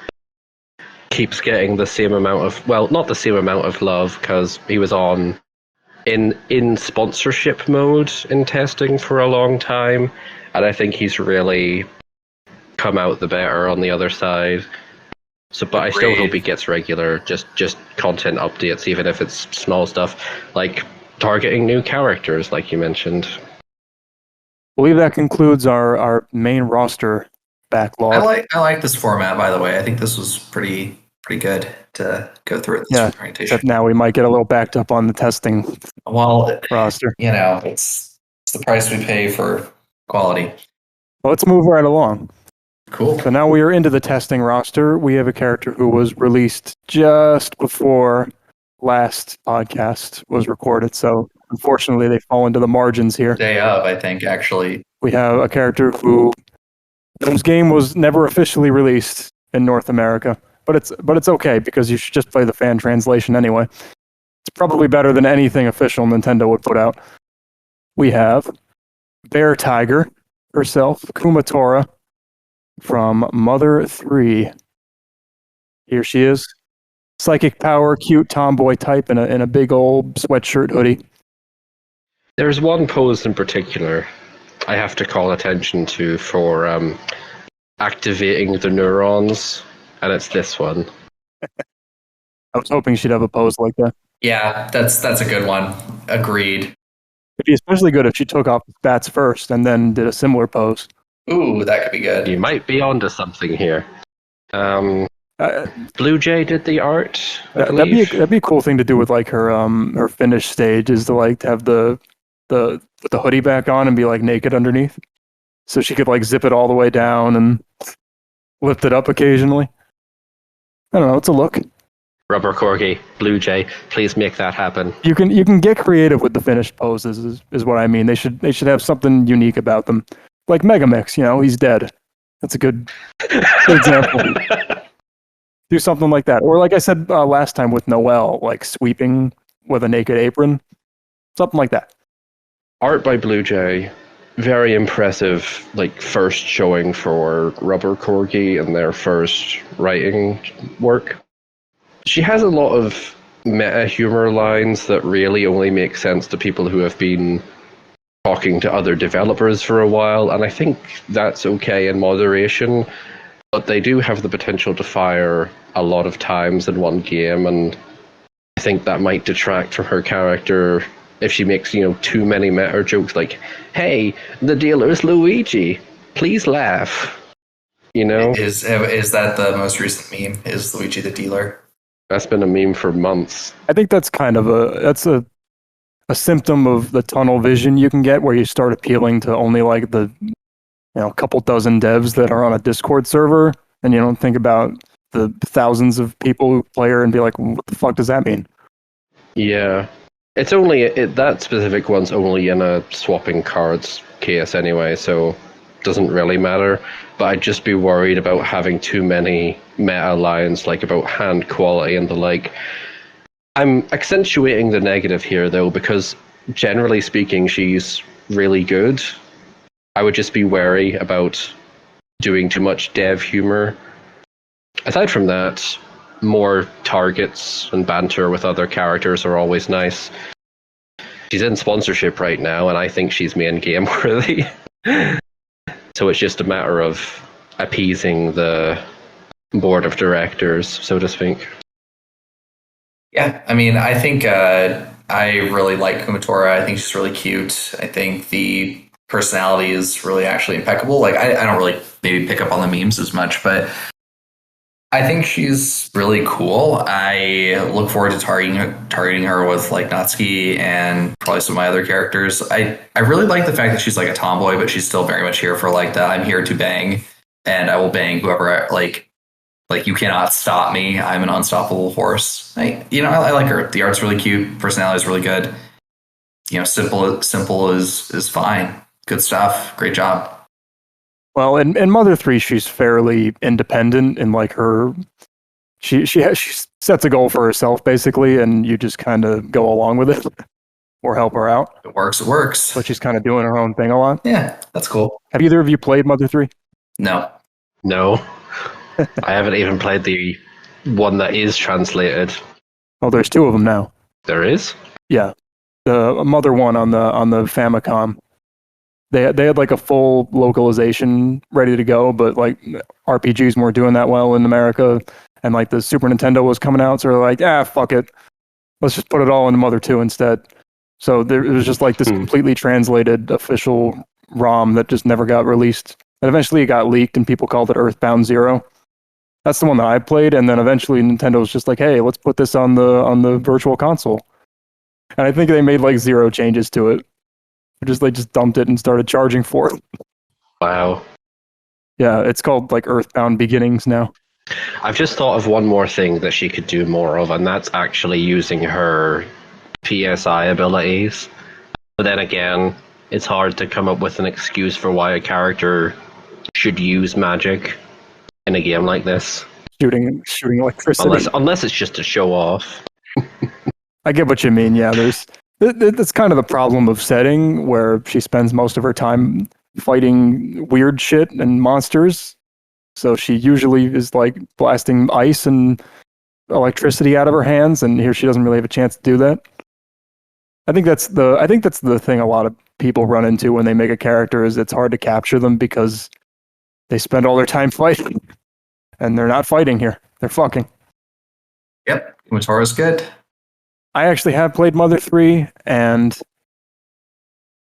keeps getting the same amount of, well, not the same amount of love, because he was in sponsorship mode in testing for a long time, and I think he's really come out the better on the other side. So, but I still hope he gets regular, just content updates, even if it's small stuff, like targeting new characters, like you mentioned. I believe that concludes our main roster backlog. I like this format, by the way. I think this was pretty good to go through it. Yeah, except now we might get a little backed up on the testing roster. It's the price we pay for quality. Well, let's move right along. Cool. So now we are into the testing roster. We have a character who was released just before last podcast was recorded. So unfortunately, they fall into the margins here. Day of, I think, actually. We have a character whose game was never officially released in North America. But it's okay, because you should just play the fan translation anyway. It's probably better than anything official Nintendo would put out. We have Bear Tiger herself, Kumatora, from Mother 3. Here she is. Psychic power, cute tomboy type in a big old sweatshirt hoodie. There's one pose in particular I have to call attention to for activating the neurons, and it's this one. I was hoping she'd have a pose like that. Yeah, that's a good one. Agreed. It'd be especially good if she took off the spats first and then did a similar pose. Ooh, that could be good. You might be onto something here. Blue Jay did the art, I that'd believe. be a cool thing to do with like her finished stage is to like have the put the hoodie back on and be like naked underneath, so she could like zip it all the way down and lift it up occasionally. I don't know. It's a look. Rubber Corgi, Blue Jay, please make that happen. You can get creative with the finished poses. Is what I mean. They should have something unique about them. Like Megamix, he's dead. That's a good example. Do something like that, or like I said last time with Noelle, like sweeping with a naked apron, something like that. Art by Blue Jay, very impressive, like first showing for Rubber Corgi and their first writing work. She has a lot of meta humor lines that really only make sense to people who have been talking to other developers for a while, and I think that's okay in moderation, but they do have the potential to fire a lot of times in one game, and I think that might detract from her character if she makes, too many meta jokes like, hey, the dealer's Luigi, please laugh. Is that the most recent meme? Is Luigi the dealer? That's been a meme for months. I think that's kind of a symptom of the tunnel vision you can get where you start appealing to only like the couple dozen devs that are on a Discord server, and you don't think about the thousands of people who play her and be like, what the fuck does that mean? Yeah. It's only, that specific one's only in a swapping cards case anyway, so it doesn't really matter. But I'd just be worried about having too many meta lines, like about hand quality and the like. I'm accentuating the negative here, though, because generally speaking, she's really good. I would just be wary about doing too much dev humor. Aside from that, more targets and banter with other characters are always nice. She's in sponsorship right now, and I think she's main game worthy. So it's just a matter of appeasing the board of directors, so to speak. Yeah, I mean, I think I really like Kumatora. I think she's really cute. I think the personality is really actually impeccable. Like, I don't really maybe pick up on the memes as much, but I think she's really cool. I look forward to targeting her with like Natsuki and probably some of my other characters. I really like the fact that she's like a tomboy, but she's still very much here for like the I'm here to bang, and I will bang whoever I like you cannot stop me. I'm an unstoppable horse. I like her. The art's really cute. Personality is really good. Simple is fine. Good stuff. Great job. Well, in Mother 3, she's fairly independent in like her. She sets a goal for herself basically, and you just kind of go along with it or help her out. It works. It works. But she's kind of doing her own thing a lot. Yeah, that's cool. Have either of you played Mother 3? No. I haven't even played the one that is translated. Oh, there's two of them now. There is? Yeah, the Mother 1 on the Famicom. They had like a full localization ready to go, but like RPGs weren't doing that well in America, and like the Super Nintendo was coming out, so they're like, fuck it, let's just put it all into Mother 2 instead. So it was just like this completely translated official ROM that just never got released. And eventually it got leaked, and people called it Earthbound Zero. That's the one that I played, and then eventually Nintendo was just like, hey, let's put this on the Virtual Console. And I think they made like 0 changes to it. They just dumped it and started charging for it. Wow. Yeah, it's called like Earthbound Beginnings now. I've just thought of one more thing that she could do more of, and that's actually using her PSI abilities. But then again, it's hard to come up with an excuse for why a character should use magic in a game like this. Shooting electricity. Unless it's just to show off. I get what you mean, yeah. That's kind of the problem of setting, where she spends most of her time fighting weird shit and monsters. So she usually is like blasting ice and electricity out of her hands, and here she doesn't really have a chance to do that. I think that's the thing a lot of people run into when they make a character, is it's hard to capture them because they spend all their time fighting, and they're not fighting here. They're fucking. Yep, Kumatora's good. I actually have played Mother 3, and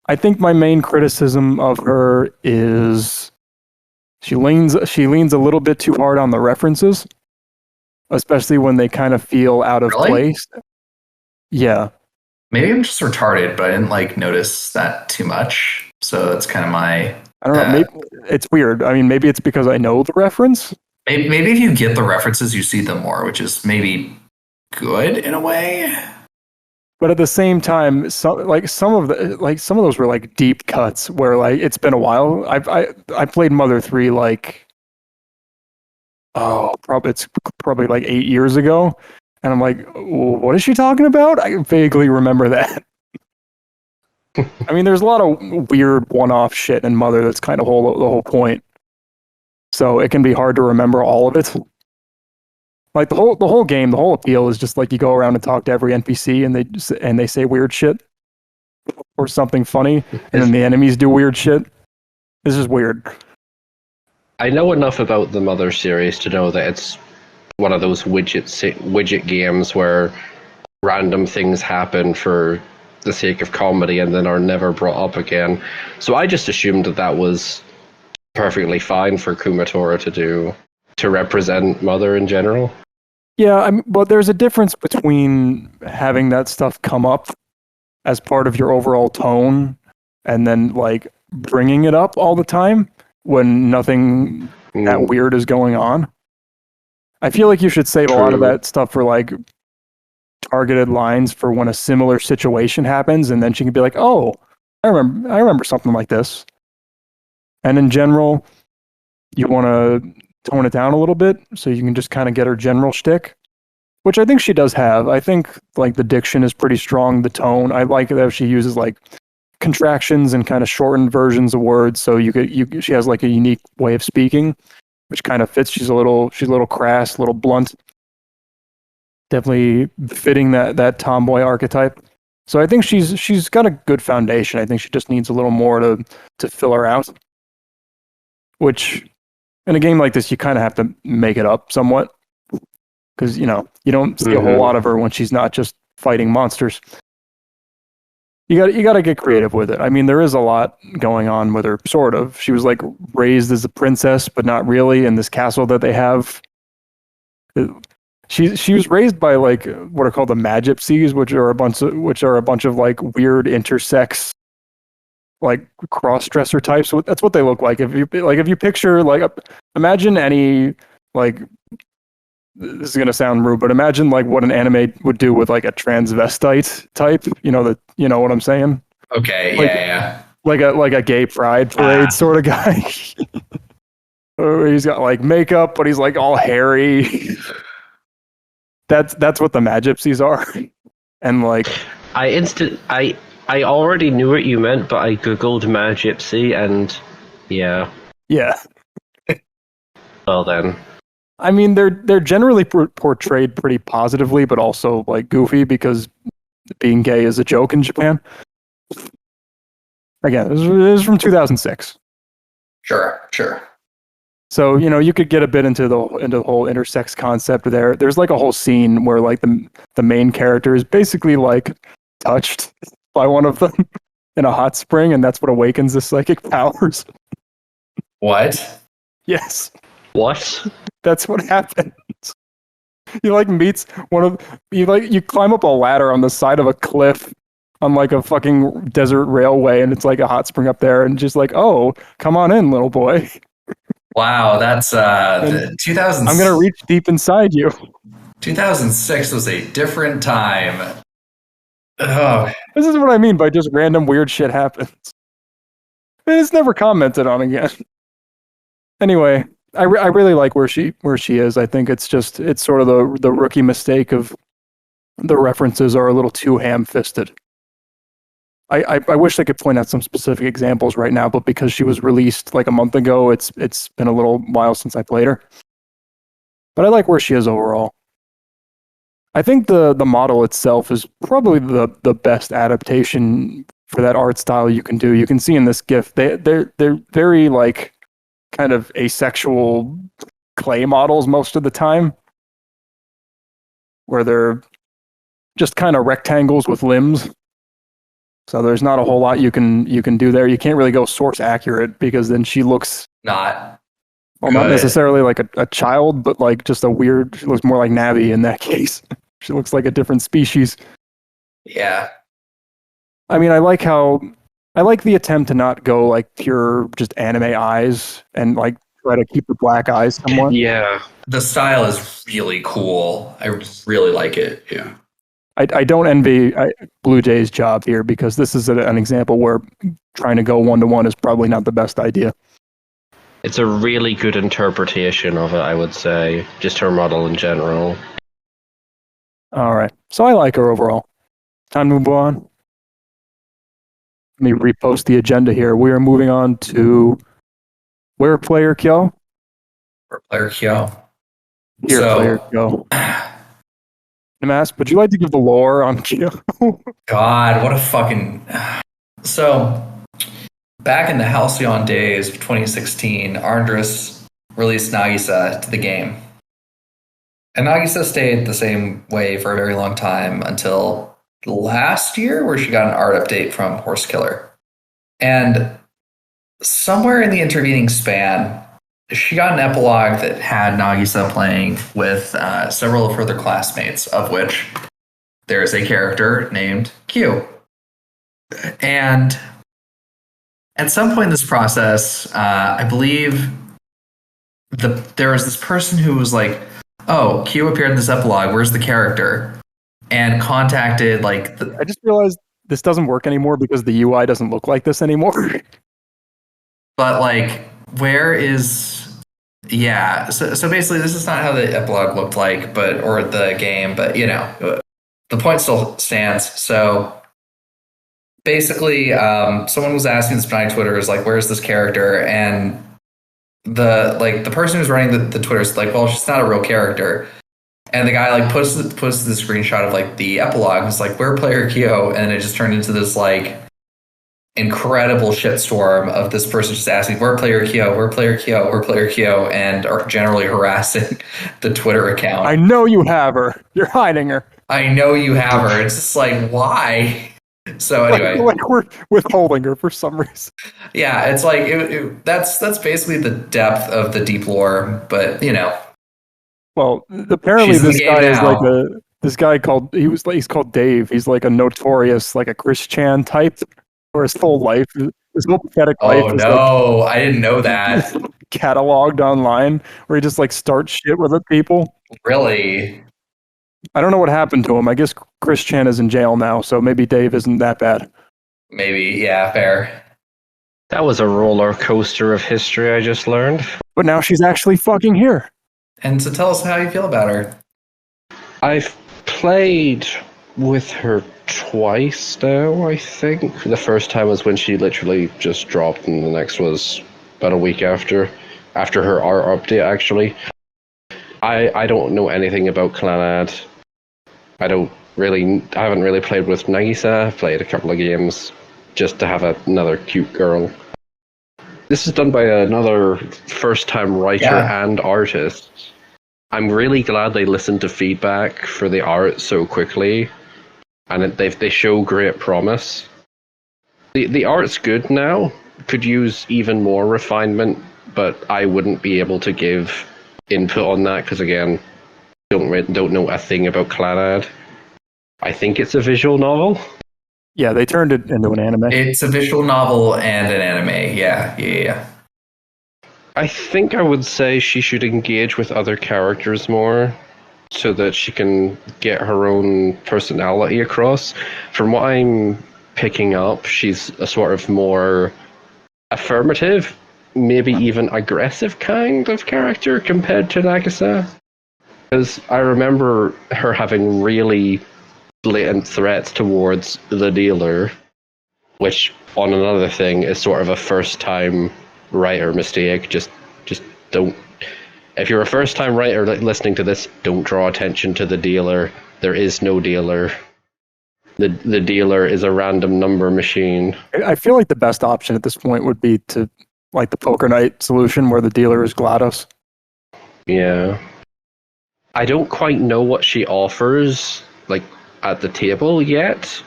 I think my main criticism of her is she leans a little bit too hard on the references. especially when they kind of feel out of Really? place. Yeah. Maybe I'm just retarded, but I didn't like notice that too much. So that's kind of my. I don't know. Maybe it's weird. I mean, maybe it's because I know the reference. Maybe if you get the references, you see them more, which is maybe good in a way. But at the same time, some of those were like deep cuts where like it's been a while. I played Mother 3 like it's probably like 8 years ago, and I'm like, what is she talking about? I vaguely remember that. I mean, there's a lot of weird one-off shit in Mother that's kind of the whole point. So it can be hard to remember all of it. Like the whole game, the whole appeal is just like you go around and talk to every NPC and they say weird shit or something funny, and then the enemies do weird shit. This is weird. I know enough about the Mother series to know that it's one of those widget games where random things happen for the sake of comedy and then are never brought up again. So I just assumed that was perfectly fine for Kumatora to do, to represent Mother in general. Yeah, but there's a difference between having that stuff come up as part of your overall tone and then like bringing it up all the time when nothing that weird is going on. I feel like you should save a lot of that stuff for like targeted lines for when a similar situation happens, and then she can be like, "Oh, I remember something like this." And in general, you want to tone it down a little bit so you can just kind of get her general shtick, which I think she does have. I think like the diction is pretty strong. The tone, I like that she uses like contractions and kind of shortened versions of words, so she has like a unique way of speaking, which kind of fits. She's a little crass, a little blunt. Definitely fitting that tomboy archetype. So I think she's got a good foundation. I think she just needs a little more to fill her out. Which, in a game like this, you kind of have to make it up somewhat, because you don't see a whole lot of her when she's not just fighting monsters. You got to get creative with it. I mean, there is a lot going on with her, sort of. She was like raised as a princess, but not really, in this castle that they have. She was raised by like what are called the Magypsies, which are a bunch of like weird intersex, like cross-dresser types. So that's what they look like. If you picture like imagine any like, this is gonna sound rude, but imagine like what an anime would do with like a transvestite type. You know what I'm saying? Okay, like, yeah. Like a gay pride parade sort of guy. He's got like makeup, but he's like all hairy. That's what the Magypsies are. And like I already knew what you meant, but I googled Magypsy and yeah. Well then. I mean, they're generally portrayed pretty positively, but also like goofy, because being gay is a joke in Japan. Again, this is from 2006. Sure. So you could get a bit into the whole intersex concept there. There's like a whole scene where like the main character is basically like touched by one of them in a hot spring, and that's what awakens the psychic powers. What? Yes. What? That's what happens. He like meets you climb up a ladder on the side of a cliff on like a fucking desert railway, and it's like a hot spring up there, and just like, oh, come on in, little boy. Wow, that's 2000. I'm gonna reach deep inside you. 2006 was a different time. Oh, This is what I mean by just random weird shit happens. And it's never commented on again. Anyway, I really like where she is. I think it's sort of the rookie mistake of the references are a little too ham-fisted. I wish I could point out some specific examples right now, but because she was released like a month ago, it's been a little while since I played her. But I like where she is overall. I think the model itself is probably the best adaptation for that art style you can do. You can see in this GIF they're very like kind of asexual clay models most of the time, where they're just kind of rectangles with limbs. So there's not a whole lot you can do there. You can't really go source accurate, because then she looks not. Well, not Good. necessarily like a child, but like just a weird. She looks more like Navi in that case. She looks like a different species. Yeah. I mean, I like the attempt to not go like pure just anime eyes and like try to keep the black eyes somewhat. Yeah. The style is really cool. I really like it. Yeah. I don't envy Blue Jay's job here because this is an example where trying to go 1-to-1 is probably not the best idea. It's a really good interpretation of it, I would say. Just her model in general. All right. So I like her overall. Time to move on. Let me repost the agenda here. We are moving on to where player Kyou? For player Kyou. Here, player Kyou. Namas, would you like to give the lore on Kyou? God, what a fucking... So, back in the Halcyon days of 2016, Arndris released Nagisa to the game. And Nagisa stayed the same way for a very long time until last year, where she got an art update from Horse Killer. And somewhere in the intervening span, she got an epilogue that had Nagisa playing with several of her other classmates, of which there is a character named Kyou. And at some point in this process, I believe there was this person who was like, oh, Kyou appeared in this epilogue, where's the character? And contacted like... I just realized this doesn't work anymore because the UI doesn't look like this anymore. But like, where is... Yeah, so basically this is not how the epilogue looked like, or the game, but you know, the point still stands. So basically, someone was asking the SPNatI Twitter is like, where's this character? And the person who's running the Twitter is like, well, she's not a real character. And the guy like posts the screenshot of like the epilogue and it's like, where player Kyou? And it just turned into this like incredible shitstorm of this person just asking, where player Kyou, where player Kyou, where player Kyou, and are generally harassing the Twitter account. I know you have her. You're hiding her. I know you have her. It's just like, why? So anyway, like we're withholding her for some reason. Yeah, it's like that's basically the depth of the deep lore, but you know. Well, apparently this guy is like this guy called he's called Dave. He's like a notorious like a Chris Chan type. For his whole life, his whole pathetic life. Oh no, I didn't know that. Cataloged online, where he just like starts shit with people. Really? I don't know what happened to him. I guess Chris Chan is in jail now, so maybe Dave isn't that bad. Maybe, yeah, fair. That was a roller coaster of history I just learned. But now she's actually fucking here. And so tell us how you feel about her. I've played with her twice now, I think. The first time was when she literally just dropped, and the next was about a week after her art update, actually. I don't know anything about Clannad. I haven't really played with Nagisa. I've played a couple of games just to have another cute girl. This is done by another first-time writer and artist. I'm really glad they listened to feedback for the art so quickly. And they show great promise. The art's good now. Could use even more refinement, but I wouldn't be able to give input on that because again, don't know a thing about Clannad. I think it's a visual novel. Yeah, they turned it into an anime. It's a visual novel and an anime. Yeah. I think I would say she should engage with other characters more, so that she can get her own personality across. From what I'm picking up, she's a sort of more affirmative, maybe even aggressive kind of character compared to Nagisa. Because I remember her having really blatant threats towards the dealer, which, on another thing, is sort of a first-time writer mistake. Just don't... If you're a first-time writer listening to this, don't draw attention to the dealer. There is no dealer. The dealer is a random number machine. I feel like the best option at this point would be to like the Poker Night solution where the dealer is GLaDOS. Yeah. I don't quite know what she offers like at the table yet.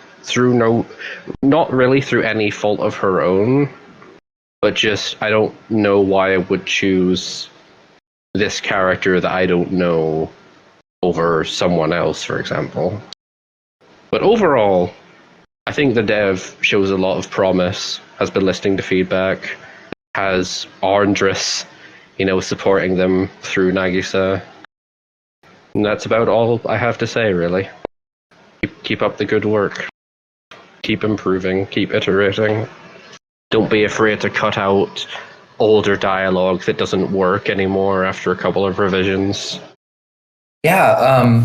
Not really through any fault of her own, but just I don't know why I would choose this character that I don't know over someone else, for example. But overall, I think the dev shows a lot of promise, has been listening to feedback, has Arndris, supporting them through Nagisa. And that's about all I have to say, really. Keep up the good work. Keep improving, keep iterating. Don't be afraid to cut out older dialogue that doesn't work anymore after a couple of revisions. Yeah,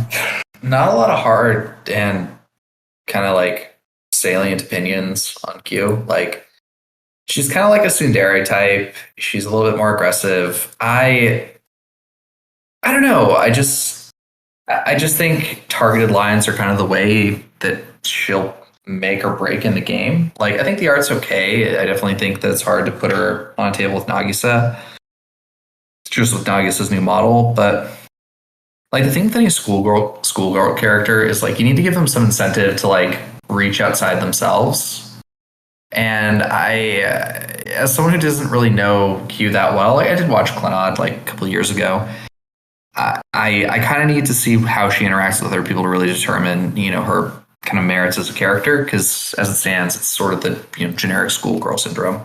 not a lot of hard and kind of like salient opinions on Kyou. Like, she's kind of like a tsundere type. She's a little bit more aggressive. I don't know. I just think targeted lines are kind of the way that she'll make or break in the game. Like, I think the art's okay. I definitely think that it's hard to put her on a table with Nagisa, just with Nagisa's new model. But like, the thing with any schoolgirl character is like, you need to give them some incentive to like reach outside themselves. And I, as someone who doesn't really know Kyou that well, like, I did watch Clannad like a couple of years ago. I kind of need to see how she interacts with other people to really determine, her kind of merits as a character, because as it stands, it's sort of the generic schoolgirl syndrome.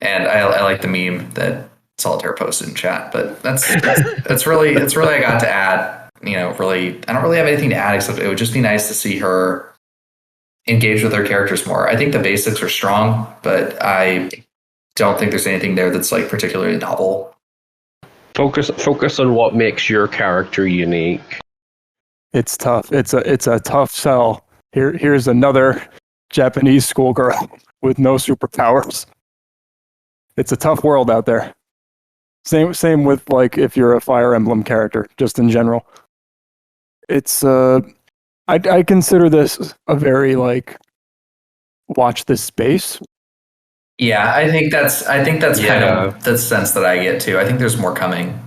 And I like the meme that Solitaire posted in chat, but that's really I got to add. Really, I don't really have anything to add except it would just be nice to see her engage with her characters more. I think the basics are strong, but I don't think there's anything there that's like particularly novel. Focus on what makes your character unique. It's tough. It's a tough sell. Here's another Japanese schoolgirl with no superpowers. It's a tough world out there. Same with like if you're a Fire Emblem character, just in general. It's I consider this a very like watch this space. Yeah, I think that's kind of the sense that I get too. I think there's more coming.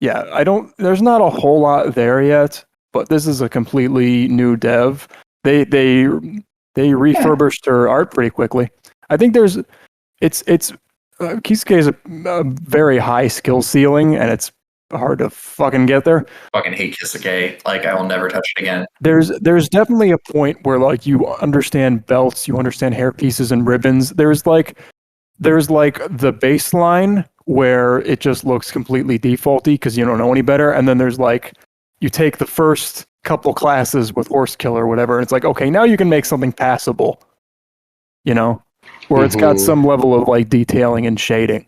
Yeah, there's not a whole lot there yet, but this is a completely new dev. They refurbished her art pretty quickly. I think it's Kisuke is a very high skill ceiling, and it's hard to fucking get there. Fucking hate Kisuke. Like, I will never touch it again. There's definitely a point where like you understand belts, you understand hair pieces and ribbons. There's like the baseline where it just looks completely defaulty because you don't know any better, and then there's like you take the first couple classes with Horse Killer or whatever, and it's like, okay, now you can make something passable, where it's got some level of like detailing and shading.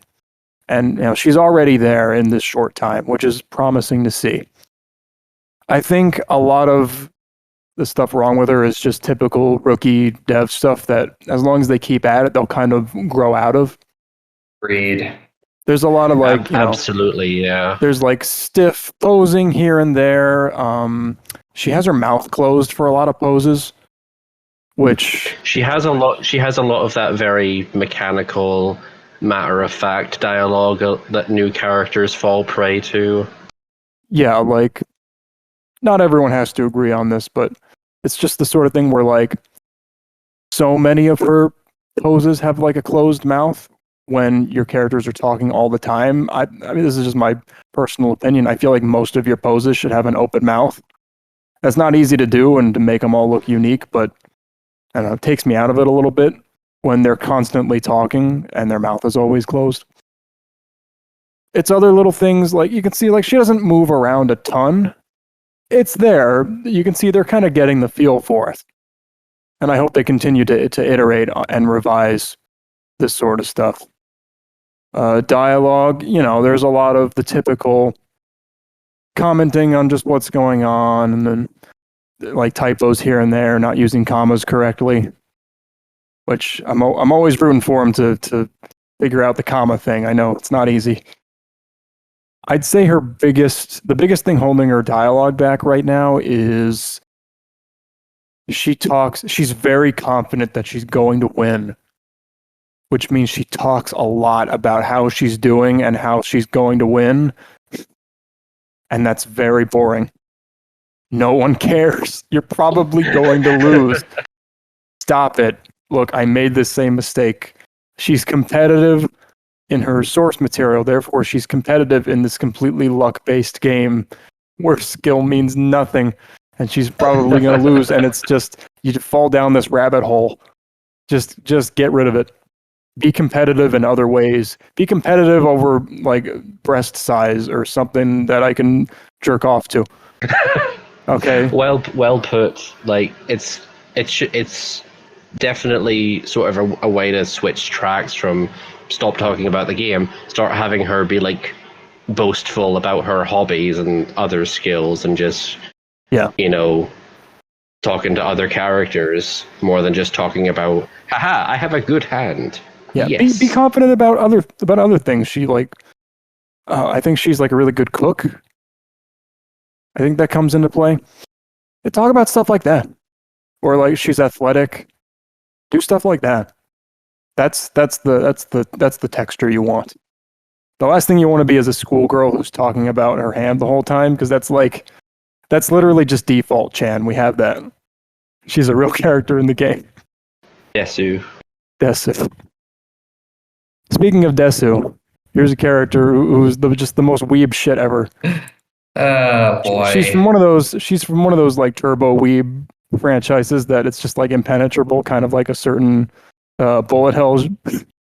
And she's already there in this short time, which is promising to see. I think a lot of the stuff wrong with her is just typical rookie dev stuff that as long as they keep at it, they'll kind of grow out of. Agreed. There's a lot of like absolutely, yeah. There's like stiff posing here and there. She has her mouth closed for a lot of poses, which she has a lot of that very mechanical, matter-of-fact dialogue that new characters fall prey to. Yeah, like not everyone has to agree on this, but it's just the sort of thing where like so many of her poses have like a closed mouth when your characters are talking all the time. I mean, this is just my personal opinion. I feel like most of your poses should have an open mouth. That's not easy to do and to make them all look unique, but I don't know, it takes me out of it a little bit when they're constantly talking and their mouth is always closed. It's other little things like you can see like she doesn't move around a ton. It's there. You can see they're kind of getting the feel for it. And I hope they continue to iterate and revise this sort of stuff. Dialogue, there's a lot of the typical commenting on just what's going on, and then like typos here and there, not using commas correctly, which I'm always rooting for him to figure out the comma thing. I know it's not easy. I'd say the biggest thing holding her dialogue back right now is she's very confident that she's going to win, which means she talks a lot about how she's doing and how she's going to win. And that's very boring. No one cares. You're probably going to lose. Stop it. Look, I made the same mistake. She's competitive. in her source material. Therefore, she's competitive in this completely luck-based game where skill means nothing, and she's probably going to lose. And it's just you fall down this rabbit hole. Just get rid of it. Be competitive in other ways. Be competitive over like breast size or something that I can jerk off to. Okay. Well put. Like it's definitely sort of a way to switch tracks from stop talking about the game, start having her be like boastful about her hobbies and other skills, and just talking to other characters more than just talking about, haha, I have a good hand. Yeah, yes. be confident about other things. She I think she's like a really good cook. I think that comes into play. Talk about stuff like that, or like she's athletic. Do stuff like that. That's the texture you want. The last thing you want to be is a schoolgirl who's talking about her hand the whole time, because that's literally just default. Chan, we have that. She's a real character in the game. Desu. Speaking of Desu, here's a character who's just the most weeb shit ever. Oh boy. She's from one of those like turbo weeb franchises that it's just like impenetrable, kind of like a certain bullet hell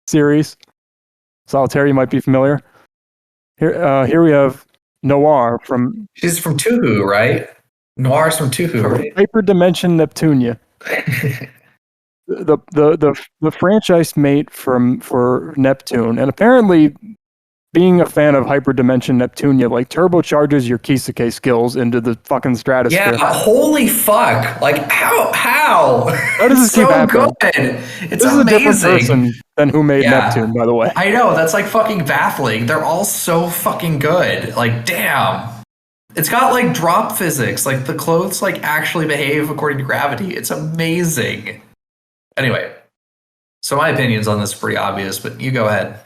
series. Solitaire, you might be familiar. Here we have Noire from. She's from Tuhu, right? Noire's from Tuhu, right? Hyperdimension Neptunia. the franchise mate for Neptune, and apparently being a fan of Hyperdimension Neptunia like turbocharges your Kisuke skills into the fucking stratosphere. Yeah, holy fuck! Like how? How does this keep happening? Good. It's this amazing. Is a different person than who made Neptune, by the way. I know, that's like fucking baffling. They're all so fucking good. Like, damn. It's got like drop physics. Like the clothes like actually behave according to gravity. It's amazing. Anyway, so my opinions on this are pretty obvious, but you go ahead.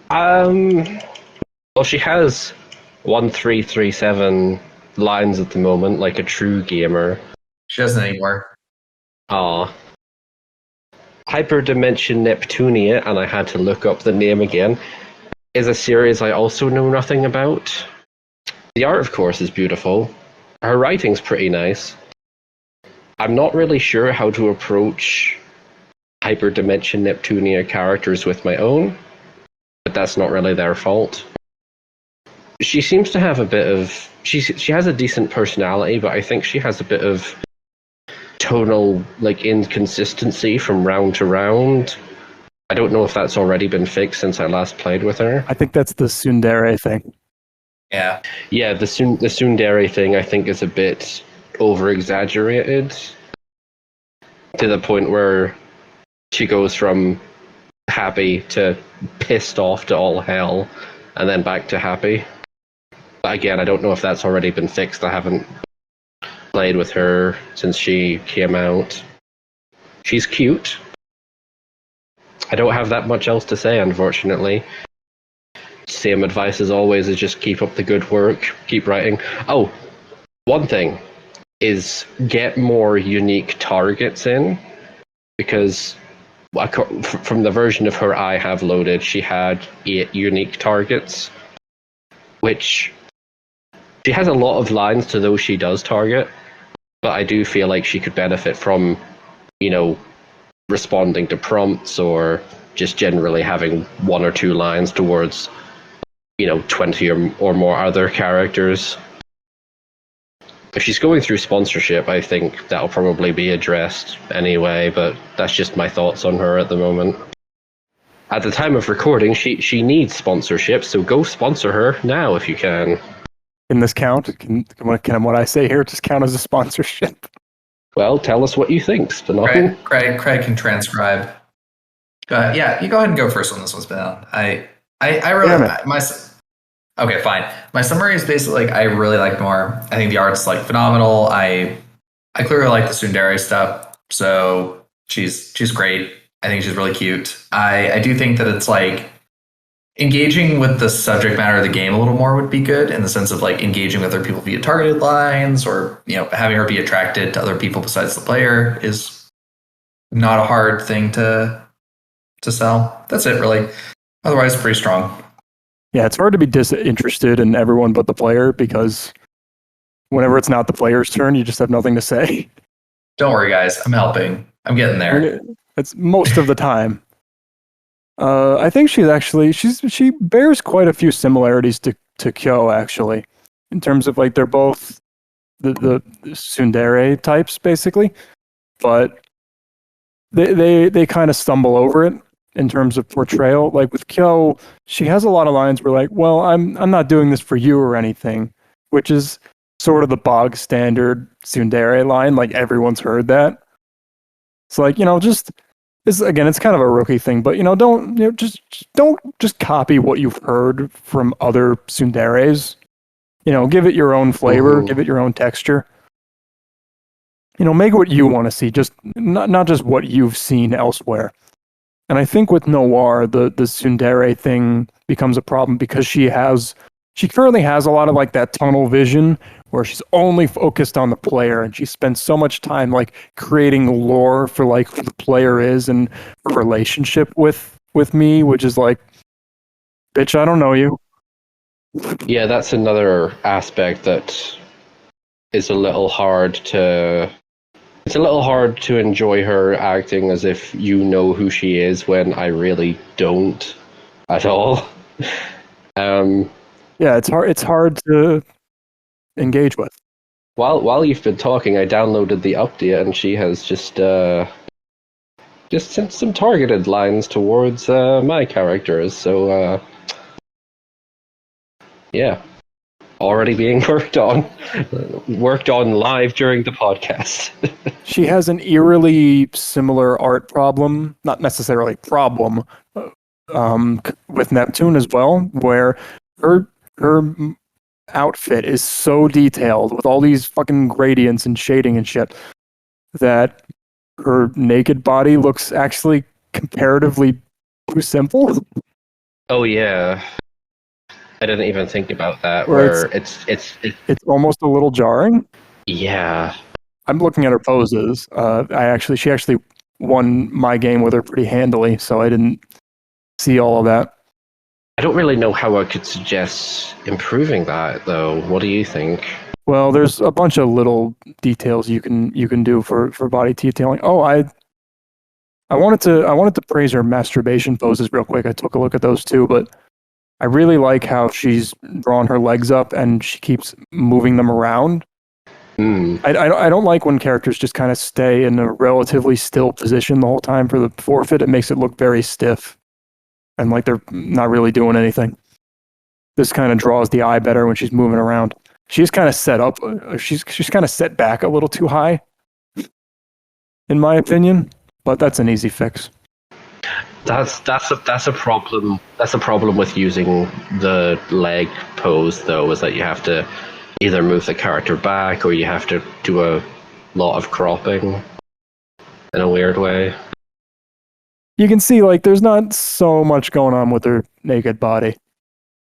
Well, she has 1337 lines at the moment, like a true gamer. She doesn't anymore. Aw. Hyperdimension Neptunia, and I had to look up the name again, is a series I also know nothing about. The art, of course, is beautiful. Her writing's pretty nice. I'm not really sure how to approach Hyperdimension Neptunia characters with my own, but that's not really their fault. She seems to have a bit of... She has a decent personality, but I think she has a bit of tonal inconsistency from round to round. I don't know if that's already been fixed since I last played with her. I think that's the tsundere thing. Yeah. Yeah, the tsundere thing I think is a bit over-exaggerated to the point where she goes from happy to pissed off to all hell and then back to happy. But again, I don't know if that's already been fixed. I haven't played with her since she came out. She's cute. I don't have that much else to say, unfortunately. Same advice as always is just keep up the good work, keep writing. Oh, one thing is get more unique targets in, because from the version of her I have loaded, she had 8 unique targets, which she has a lot of lines to those she does target, but I do feel like she could benefit from, responding to prompts or just generally having 1 or 2 lines towards 20 or more other characters. If she's going through sponsorship, I think that'll probably be addressed anyway, but that's just my thoughts on her at the moment. At the time of recording, she needs sponsorship, so go sponsor her now if you can. Can this count? Can what I say here just count as a sponsorship? Well, tell us what you think, SPNatI. Craig can transcribe. Yeah, you go ahead and go first on this one, SPNatI. I really okay, fine. My summary is basically I really like Noire. I think the art's phenomenal. I clearly like the tsundere stuff, so she's great. I think she's really cute. I do think that it's engaging with the subject matter of the game a little more would be good, in the sense of engaging with other people via targeted lines, or having her be attracted to other people besides the player is not a hard thing to sell. That's it, really. Otherwise, pretty strong. Yeah, it's hard to be disinterested in everyone but the player because whenever it's not the player's turn, you just have nothing to say. Don't worry, guys. I'm helping. I'm getting there. I mean, it's most of the time. I think she bears quite a few similarities to Kyou, actually, in terms of like they're both the tsundere types basically, but they kind of stumble over it in terms of portrayal. Like with Kyou, she has a lot of lines where like, well, I'm not doing this for you or anything, which is sort of the bog standard tsundere line. Like everyone's heard that. It's like, just it's kind of a rookie thing, but don't just copy what you've heard from other tsunderes. Give it your own flavor, give it your own texture. Make what you want to see, just not just what you've seen elsewhere. And I think with Noire, the tsundere thing becomes a problem because she currently has a lot of like that tunnel vision where she's only focused on the player, and she spends so much time like creating lore for like who the player is and her relationship with me, which is like, bitch, I don't know you. Yeah, that's another aspect that is a little hard to. It's a little hard to enjoy her acting as if you know who she is when I really don't at all. Yeah, it's hard. It's hard to engage with. While you've been talking, I downloaded the update, and she has just sent some targeted lines towards my characters. So yeah, already being worked on live during the podcast. She has an eerily similar art problem, not necessarily problem, with Neptune as well, where her outfit is so detailed with all these fucking gradients and shading and shit that her naked body looks actually comparatively too simple. Oh yeah, I didn't even think about that. Where Where it's almost a little jarring. Yeah. I'm looking at her poses. She actually won my game with her pretty handily, so I didn't see all of that. I don't really know how I could suggest improving that, though. What do you think? Well, there's a bunch of little details you can do for body detailing. Oh, I wanted to praise her masturbation poses real quick. I took a look at those too, but I really like how she's drawn her legs up and she keeps moving them around. I don't like when characters just kind of stay in a relatively still position the whole time for the forfeit. It makes it look very stiff and like they're not really doing anything. This kind of draws the eye better when she's moving around. She's kind of set up. She's kind of set back a little too high, in my opinion. But that's an easy fix. That's a problem. That's a problem with using the leg pose, though, is that you have to either move the character back or you have to do a lot of cropping in a weird way. You can see like there's not so much going on with her naked body.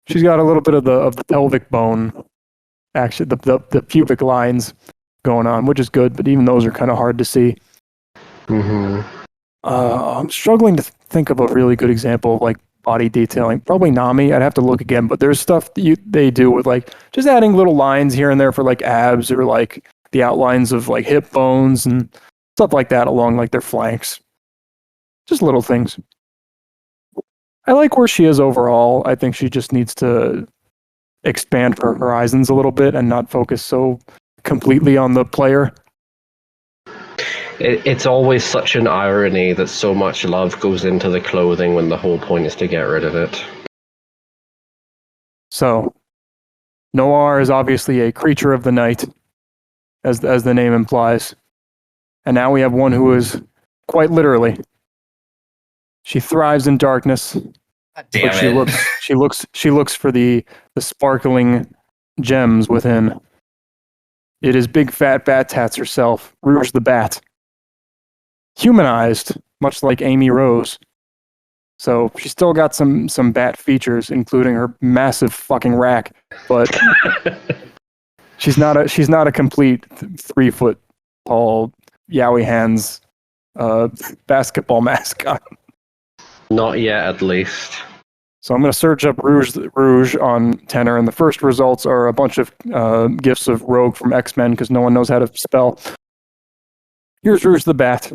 She's got a little bit of the pelvic bone, actually the pubic lines going on, which is good, but even those are kind of hard to see. I'm struggling to think of a really good example of like body detailing. Probably Nami. I'd have to look again, but there's stuff they do with like just adding little lines here and there for like abs or like the outlines of like hip bones and stuff like that along like their flanks. Just little things. I like where she is overall. I think she just needs to expand her horizons a little bit and not focus so completely on the player. It's always such an irony that so much love goes into the clothing when the whole point is to get rid of it. So, Noire is obviously a creature of the night, as the name implies. And now we have one who is quite literally. She thrives in darkness. God damn but it. she looks for the sparkling gems within. It is big fat Bat Tats herself, Rouge the Bat. Humanized, much like Amy Rose. So she's still got some bat features, including her massive fucking rack, but she's not a complete 3 foot tall Yowie hands basketball mascot. Not yet, at least. So I'm going to search up Rouge on Tenor, and the first results are a bunch of gifts of Rogue from X-Men because no one knows how to spell. Here's Rouge the Bat.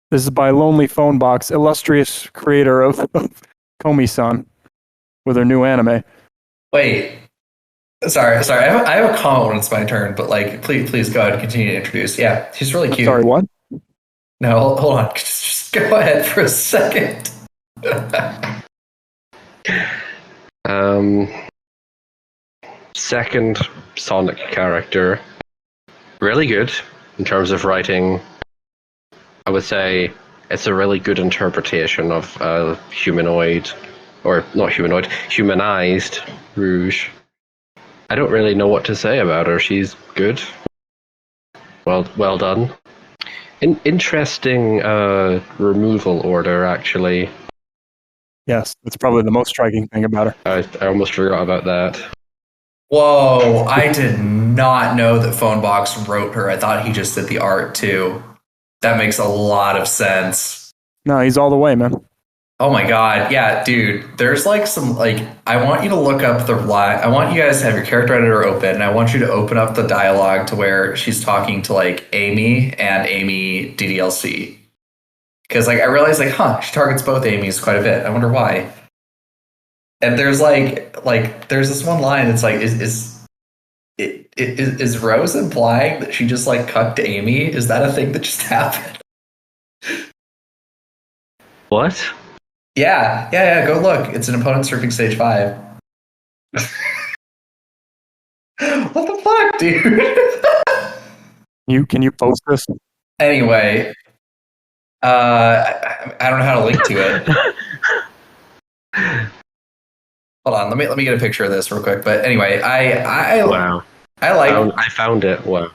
This is by Lonely Phone Box, illustrious creator of Komi-san, with her new anime. Wait. Sorry. I have a comment when it's my turn, but like, please go ahead and continue to introduce. Yeah, she's really cute. Sorry, what? No, hold on. Just go ahead for a second. Second Sonic character, really good in terms of writing. I would say it's a really good interpretation of humanoid, or not humanoid, humanized Rouge. I don't really know what to say about her. She's good. Well done. Interesting removal order, actually. Yes, that's probably the most striking thing about her. I almost forgot about that. Whoa, I did not know that Phonebox wrote her. I thought he just did the art too. That makes a lot of sense. No, he's all the way, man. Oh my god, yeah, dude. There's like some I want you to look up the line. I want you guys to have your character editor open, and I want you to open up the dialogue to where she's talking to like Amy and Amy DDLC. Because like I realized she targets both Amy's quite a bit. I wonder why. And there's there's this one line that's like, is Rose implying that she just like cucked Amy? Is that a thing that just happened? What? Yeah. Go look. It's an opponent surfing stage 5. What the fuck, dude? Can you post this? Anyway, I don't know how to link to it. Hold on, let me get a picture of this real quick. But anyway, Wow. I found it. Wow.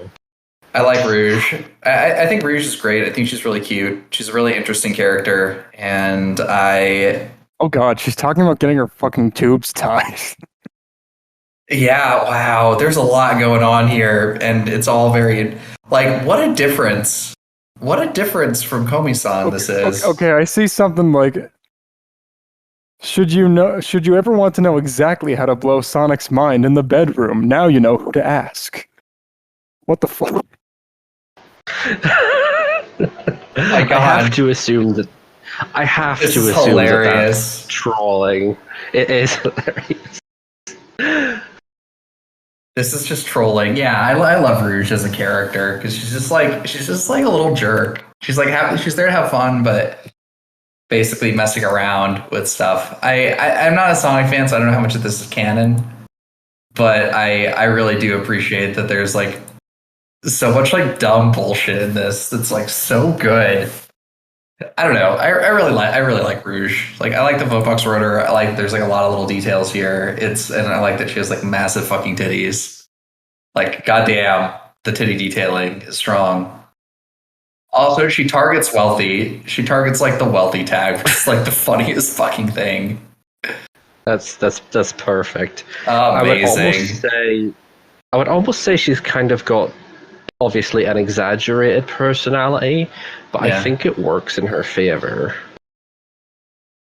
I like Rouge. I think Rouge is great. I think she's really cute. She's a really interesting character, and Oh god, she's talking about getting her fucking tubes tied. Yeah, wow. There's a lot going on here, and it's all very like what a difference. What a difference from Komi-san this is. Okay, I see something like should you ever want to know exactly how to blow Sonic's mind in the bedroom? Now you know who to ask. What the fuck? My God. I have to assume that that's trolling. It is hilarious. This is just trolling. Yeah, I love Rouge as a character because she's just like a little jerk. She's like she's there to have fun, but basically messing around with stuff. I'm not a Sonic fan, so I don't know how much of this is canon, but I really do appreciate that there's like so much like dumb bullshit in this that's like so good. I don't know. I really like Rouge. Like I like the Vopox rotor. I like there's like a lot of little details here. And I like that she has like massive fucking titties. Like goddamn, the titty detailing is strong. Also, she targets wealthy. She targets like the wealthy tag, which is like the funniest fucking thing. That's perfect. Amazing. I would almost say she's kind of got obviously an exaggerated personality, but yeah. I think it works in her favor.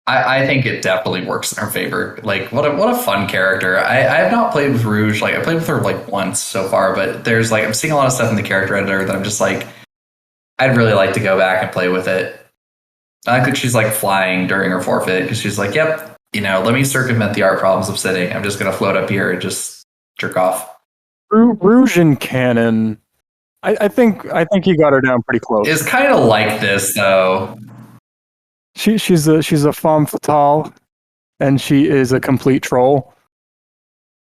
I think it definitely works in her favor. Like what a fun character. I have not played with Rouge. Like I played with her like once so far, but there's like I'm seeing a lot of stuff in the character editor that I'm just like I'd really like to go back and play with it. I like that she's like flying during her forfeit because she's like, yep, let me circumvent the art problems of sitting. I'm just gonna float up here and just jerk off. Rouge in canon. I think he got her down pretty close. It's kind of like this though. She's a femme fatale, and she is a complete troll.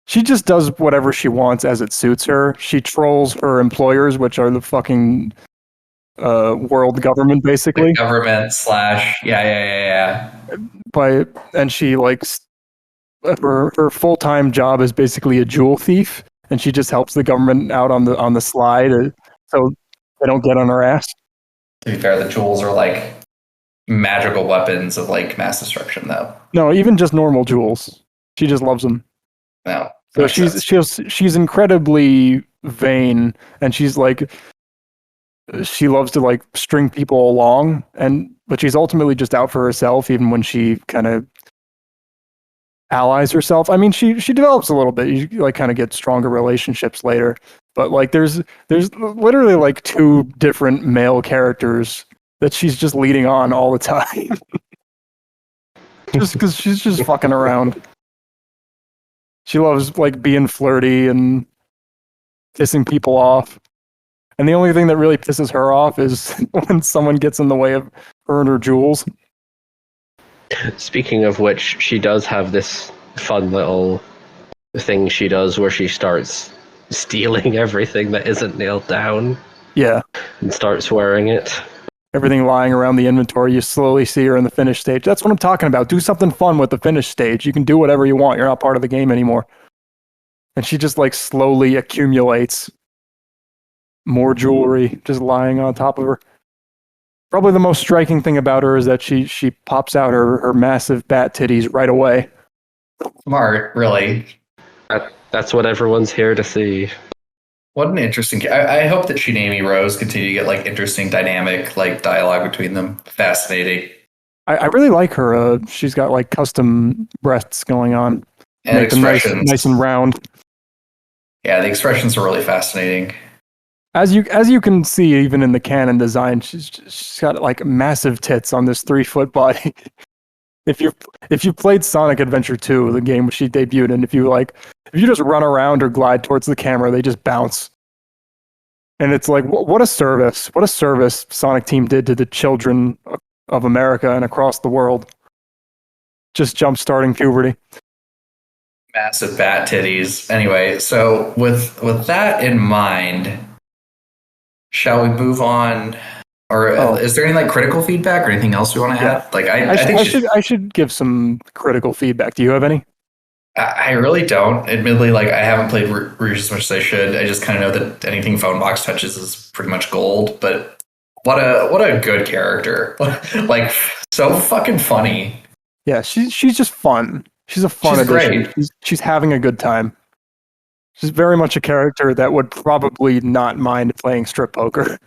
She just does whatever she wants as it suits her. She trolls her employers, which are the fucking world government, basically. The government / yeah. And she likes her full-time job is basically a jewel thief, and she just helps the government out on the slide, so they don't get on her ass. To be fair, the jewels are like magical weapons of like mass destruction, though. No, even just normal jewels. She just loves them. No, so she's incredibly vain, and she's like she loves to like string people along, but she's ultimately just out for herself, even when she kind of allies herself. I mean, she develops a little bit. You like kind of get stronger relationships later. But like there's literally like two different male characters that she's just leading on all the time. Just because she's just fucking around. She loves like being flirty and pissing people off. And the only thing that really pisses her off is when someone gets in the way of her and her jewels. Speaking of which, she does have this fun little thing she does where she starts stealing everything that isn't nailed down. Yeah. And starts wearing it. Everything lying around the inventory, you slowly see her in the finish stage. That's what I'm talking about. Do something fun with the finish stage. You can do whatever you want. You're not part of the game anymore. And she just like slowly accumulates more jewelry just lying on top of her. Probably the most striking thing about her is that she pops out her massive bat titties right away. Smart, really. That's what everyone's here to see. What an interesting... I hope that she and Amy Rose continue to get like interesting dynamic like dialogue between them. Fascinating. I really like her. She's got like custom breasts going on. And Make them expressions. nice and round. Yeah, the expressions are really fascinating. As you can see, even in the canon design, she's got like massive tits on this 3-foot body. If you played Sonic Adventure 2, the game she debuted, and if you just run around or glide towards the camera, they just bounce. And it's like, what a service Sonic Team did to the children of America and across the world. Just jump-starting puberty. Massive bat titties. Anyway, so with that in mind, shall we move on? Or is there any like critical feedback or anything else we want to add? Like I should give some critical feedback. Do you have any? I really don't. Admittedly, like I haven't played Rouge as much as I should. I just kind of know that anything Phonebox touches is pretty much gold. But what a good character! Like so fucking funny. Yeah, she's just fun. She's a fun addition. Great. She's having a good time. She's very much a character that would probably not mind playing strip poker.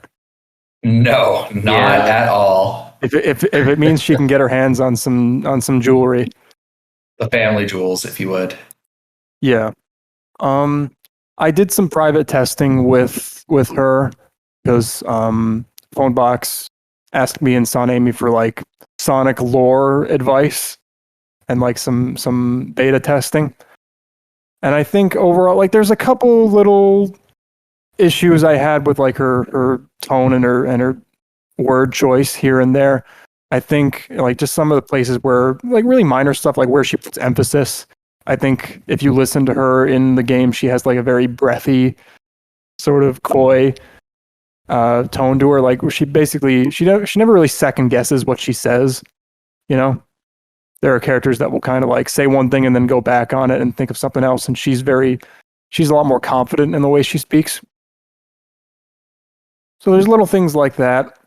No, not at all. If it means she can get her hands on some jewelry, the family jewels, if you would. Yeah, I did some private testing with her because Phonebox asked me and Son Amy for like Sonic lore advice and like some beta testing, and I think overall like there's a couple little issues I had with like her tone and her word choice here and there. I think like just some of the places where like really minor stuff like where she puts emphasis. I think if you listen to her in the game, she has like a very breathy, sort of coy tone to her. Like she never really second guesses what she says. You know, there are characters that will kind of like say one thing and then go back on it and think of something else. And she's a lot more confident in the way she speaks. So there's little things like that.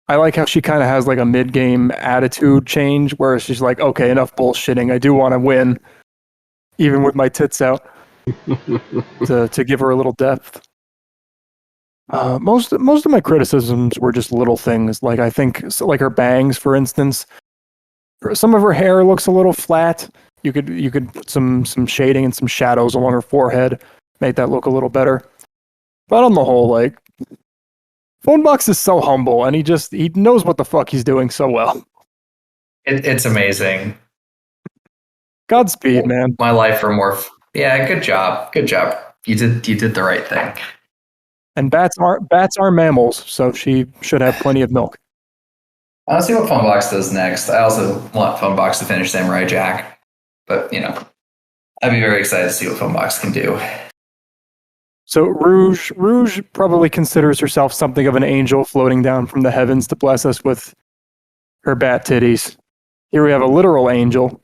I like how she kind of has like a mid-game attitude change where she's like, okay, enough bullshitting. I do want to win, even with my tits out, to give her a little depth. Most of my criticisms were just little things. Like I think like her bangs, for instance, some of her hair looks a little flat. You could put some shading and some shadows along her forehead, make that look a little better. But on the whole, like, Phonebox is so humble, and he knows what the fuck he's doing so well. It's amazing. Godspeed, man. My life for more. Yeah, good job. Good job. You did the right thing. And bats are mammals, so she should have plenty of milk. I'll see what Phonebox does next. I also want Phonebox to finish Samurai Jack, but I'd be very excited to see what Phonebox can do. So Rouge probably considers herself something of an angel floating down from the heavens to bless us with her bat titties. Here we have a literal angel,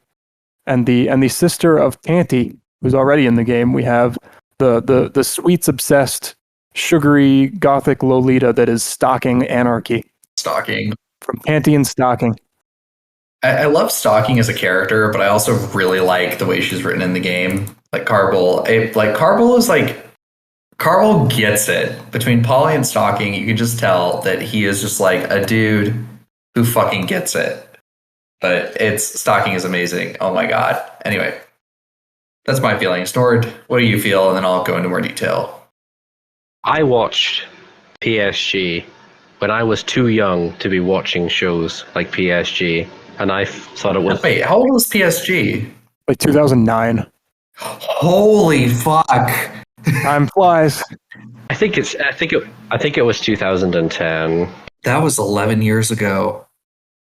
and the sister of Panty, who's already in the game. We have the sweets obsessed, sugary gothic Lolita that is stalking Anarchy. Stalking from Panty and Stalking. I love Stalking as a character, but I also really like the way she's written in the game. Like Carble, Carble is like. Carl gets it. Between Polly and Stalking, you can just tell that he is just like a dude who fucking gets it. But Stalking is amazing. Oh my god. Anyway, That's my feeling. Snord, what do you feel? And then I'll go into more detail. I watched PSG when I was too young to be watching shows like PSG, and I thought it was. Wait, how old was PSG? Like 2009. Holy fuck! Time flies. I think it was 2010. That was 11 years ago.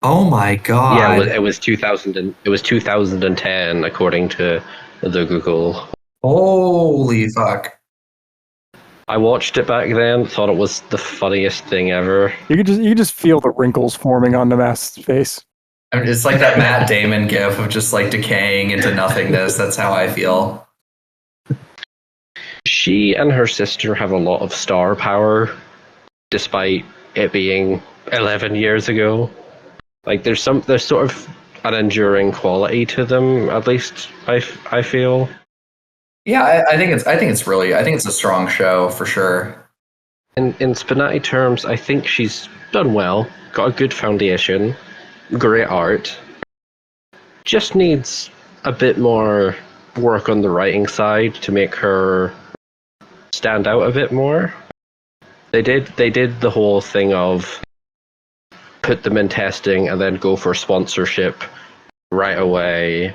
Oh my god! Yeah, it was 2000. It was 2010 according to the Google. Holy fuck! I watched it back then. Thought it was the funniest thing ever. You could just feel the wrinkles forming on the mask's face. I mean, it's like that Matt Damon gif of just like decaying into nothingness. That's how I feel. She and her sister have a lot of star power, despite it being 11 years ago. Like there's sort of an enduring quality to them. At least I feel. Yeah, I think it's a strong show for sure. In SPNatI terms, I think she's done well. Got a good foundation, great art. Just needs a bit more work on the writing side to make her stand out a bit more. They did the whole thing of put them in testing and then go for sponsorship right away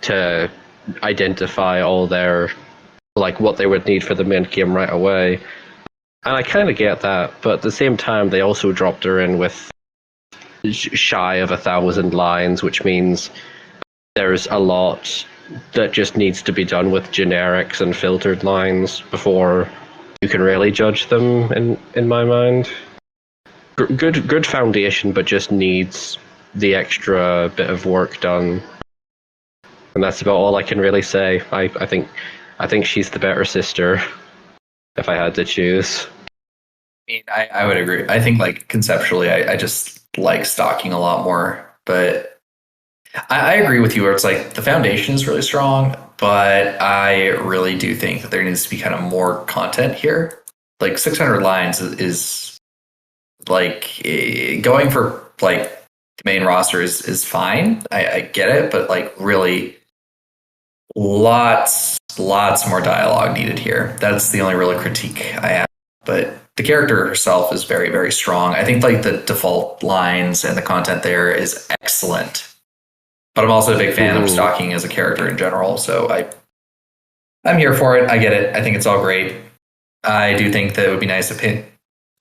to identify all their, like, what they would need for the main game right away. And I kind of get that, but at the same time, they also dropped her in with shy of 1,000 lines, which means there's a lot that just needs to be done with generics and filtered lines before you can really judge them, in my mind. Good foundation, but just needs the extra bit of work done. And that's about all I can really say. I think she's the better sister, if I had to choose. I mean, I would agree. I think, like, conceptually, I just like stalking a lot more. But I agree with you where it's like the foundation is really strong, but I really do think that there needs to be kind of more content here. Like 600 lines is like going for like the main roster is fine. I get it, but like really lots more dialogue needed here. That's the only real critique I have. But the character herself is very, very strong. I think like the default lines and the content there is excellent. But I'm also a big fan of stalking as a character in general, so I'm here for it. I get it. I think it's all great. I do think that it would be nice if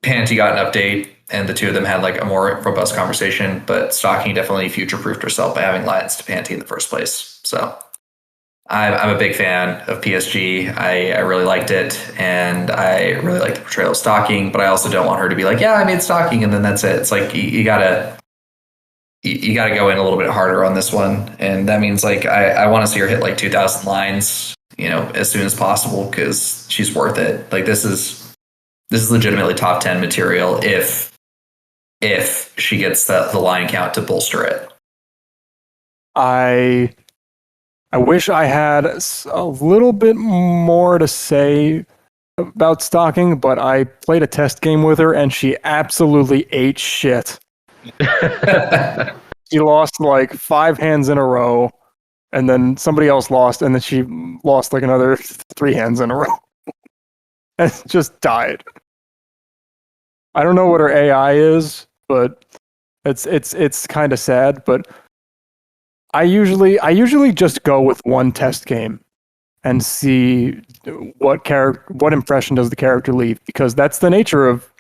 Panty got an update and the two of them had like a more robust conversation, but stalking definitely future-proofed herself by having lines to Panty in the first place. So I'm a big fan of PSG. I really liked it, and I really like the portrayal of stalking, but I also don't want her to be like, yeah, I made stalking, and then that's it. It's like you gotta go in a little bit harder on this one, and that means like I want to see her hit like 2,000 lines, as soon as possible, because she's worth it. Like this is legitimately top 10 material if she gets the line count to bolster it. I wish I had a little bit more to say about stalking, but I played a test game with her and she absolutely ate shit. She lost like 5 hands in a row, and then somebody else lost, and then she lost like another 3 hands in a row. And just died. I don't know what her AI is, but it's kind of sad. But I usually just go with one test game and see what impression does the character leave, because that's the nature of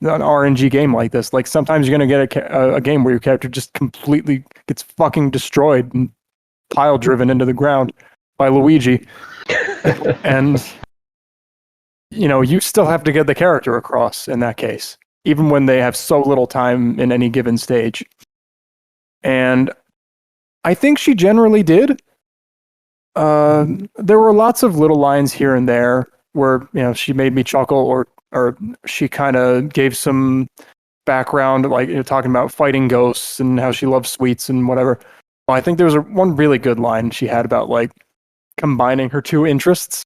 an RNG game like this. Like sometimes you're gonna get a game where your character just completely gets fucking destroyed and pile driven into the ground by Luigi, and you still have to get the character across in that case, even when they have so little time in any given stage. And I think she generally did. There were lots of little lines here and there where she made me chuckle, or she kind of gave some background, like talking about fighting ghosts and how she loves sweets and whatever. Well, I think there was one really good line she had about like combining her two interests,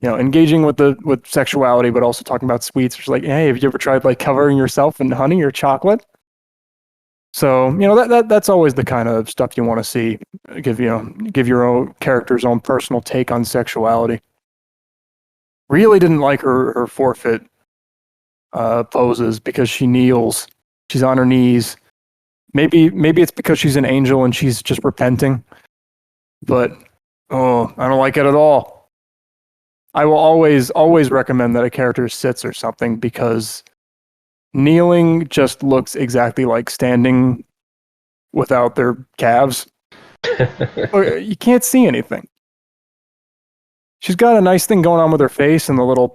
engaging with sexuality, but also talking about sweets. She's like, hey, have you ever tried like covering yourself in honey or chocolate? So, that's always the kind of stuff you want to see. Give your own character's own personal take on sexuality. Really didn't like her forfeit poses because she kneels. She's on her knees. Maybe it's because she's an angel and she's just repenting. But I don't like it at all. I will always recommend that a character sits or something, because kneeling just looks exactly like standing without their calves. You can't see anything. She's got a nice thing going on with her face and the little,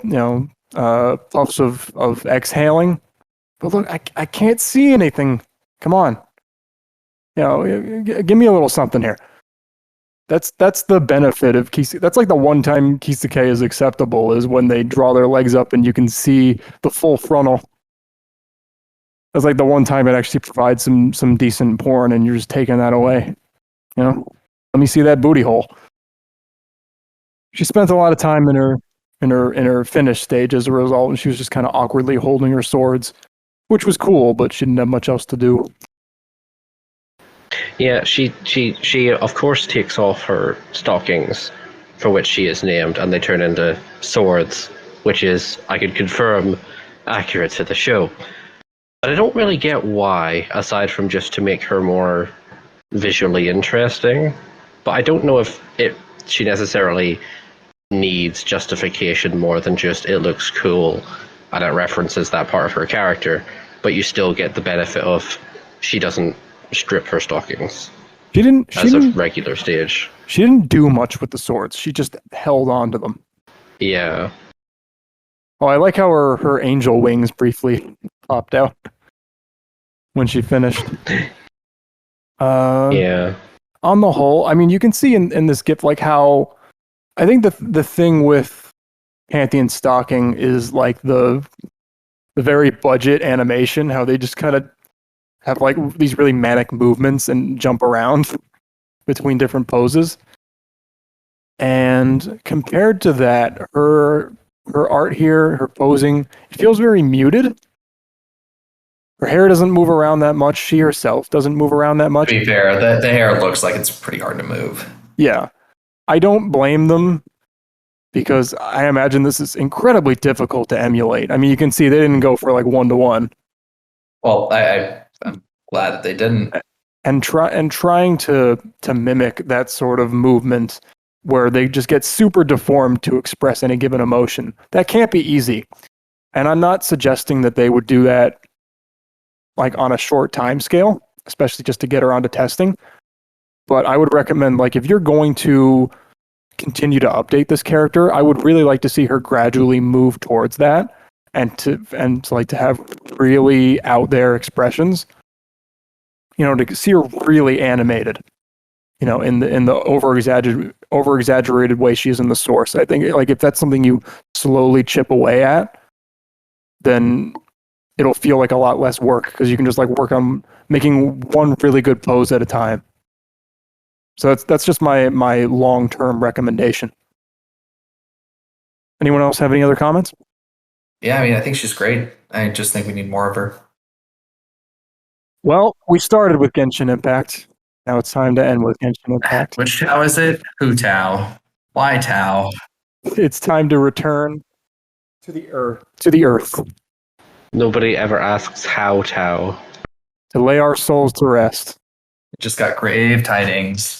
puffs of exhaling. But look, I can't see anything. Come on. Give me a little something here. That's the benefit of Kisuke. That's like the one time Kisuke is acceptable, is when they draw their legs up and you can see the full frontal. That's like the one time it actually provides some decent porn, and you're just taking that away. Let me see that booty hole. She spent a lot of time in her finish stage as a result, and she was just kind of awkwardly holding her swords, which was cool, but she didn't have much else to do. Yeah, she of course takes off her stockings, for which she is named, and they turn into swords, which is, I can confirm, accurate to the show. But I don't really get why, aside from just to make her more visually interesting. But I don't know if she necessarily needs justification more than just it looks cool and it references that part of her character, but you still get the benefit of she doesn't strip her stockings. She didn't a regular stage. She didn't do much with the swords. She just held on to them. Yeah. Oh, I like how her angel wings briefly popped out when she finished. Yeah. On the whole, I mean, you can see in this GIF like how I think the thing with Pantheon stocking is like the very budget animation, how they just kind of have like these really manic movements and jump around between different poses. And compared to that, her art here, her posing, it feels very muted. Her hair doesn't move around that much. She herself doesn't move around that much. To be fair, the hair looks like it's pretty hard to move. Yeah. I don't blame them, because I imagine this is incredibly difficult to emulate. I mean, you can see they didn't go for like 1-to-1. Well, I'm glad that they didn't. And trying to mimic that sort of movement where they just get super deformed to express any given emotion, that can't be easy. And I'm not suggesting that they would do that like on a short time scale, especially just to get her onto testing. But I would recommend, like, if you're going to continue to update this character, I would really like to see her gradually move towards that, and to have really out there expressions. To see her really animated, in the over exaggerated way she is in the source. I think, like, if that's something you slowly chip away at, then it'll feel like a lot less work, because you can just like work on making one really good pose at a time. So that's just my long-term recommendation. Anyone else have any other comments? Yeah, I mean, I think she's great. I just think we need more of her. Well, we started with Genshin Impact. Now it's time to end with Genshin Impact. Which Tao is it? Who Tao? Why Tao? It's time to return to the earth. Nobody ever asks how Tao. To lay our souls to rest. Just got grave tidings.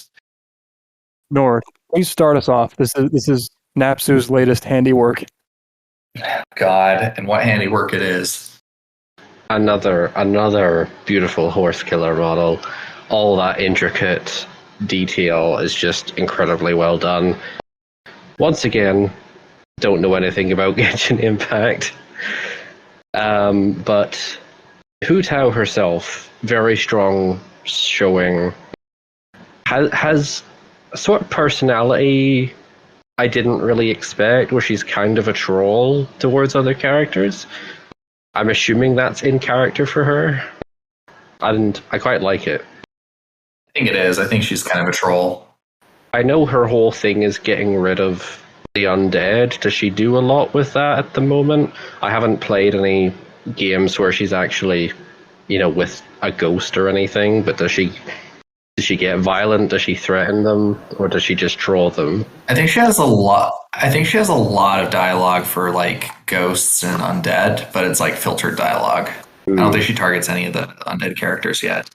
Noire, please start us off. This is Napsu's latest handiwork. God, and what handiwork it is. Another beautiful horse killer model. All that intricate detail is just incredibly well done. Once again, don't know anything about Genshin Impact. But Hu Tao herself, very strong showing, has a sort of personality I didn't really expect, where she's kind of a troll towards other characters. I'm assuming that's in character for her, and I quite like it. I think it is. I think she's kind of a troll. I know her whole thing is getting rid of the undead. Does she do a lot with that at the moment? I haven't played any games where she's actually, with a ghost or anything, but does she get violent? Does she threaten them, or does she just troll them? I think she has a lot. I think she has a lot of dialogue for like ghosts and undead, but it's like filtered dialogue. I don't think she targets any of the undead characters yet.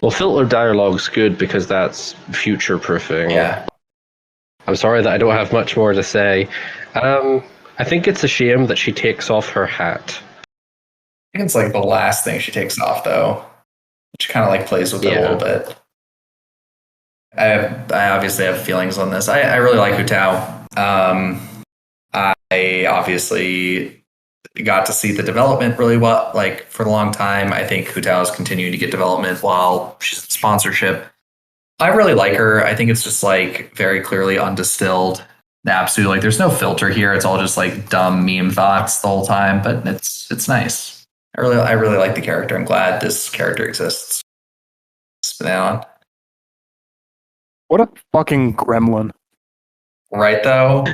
Well, filtered dialogue's good because that's future proofing. Yeah. I'm sorry that I don't have much more to say. I think it's a shame that she takes off her hat. I think it's like the last thing she takes off, though, which kind of like plays with it a little bit. I obviously have feelings on this. I really like Hu Tao. I obviously got to see the development really well, like for a long time. I think Hu Tao is continuing to get development while she's in sponsorship. I really like her. I think it's just like very clearly undistilled Napsu. Like there's no filter here. It's all just like dumb meme thoughts the whole time, but it's nice. I really like the character. I'm glad this character exists. SPNatI. What a fucking gremlin. Right though?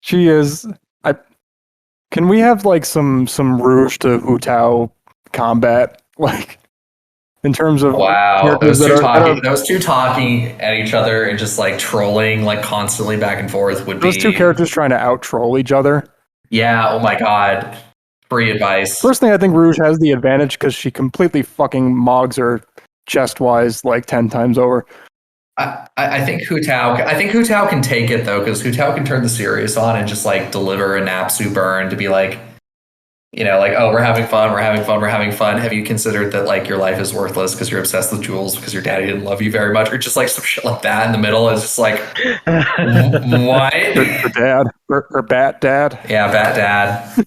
She is. Can we have like some Rouge to Hu Tao combat? Like in terms of wow, those two talking at each other and just like trolling like constantly back and forth would be those two characters trying to out troll each other. Yeah, oh my god. Free advice. First thing, I think Rouge has the advantage because she completely fucking mogs her chest-wise like 10 times over. I think Hu Tao can take it though, because Hu Tao can turn the serious on and just like deliver a Napsu burn to be like, like, oh, we're having fun. Have you considered that like your life is worthless because you're obsessed with jewels because your daddy didn't love you very much, or just like some shit like that in the middle is just like, what? Her dad, her bat dad. Yeah, bat dad.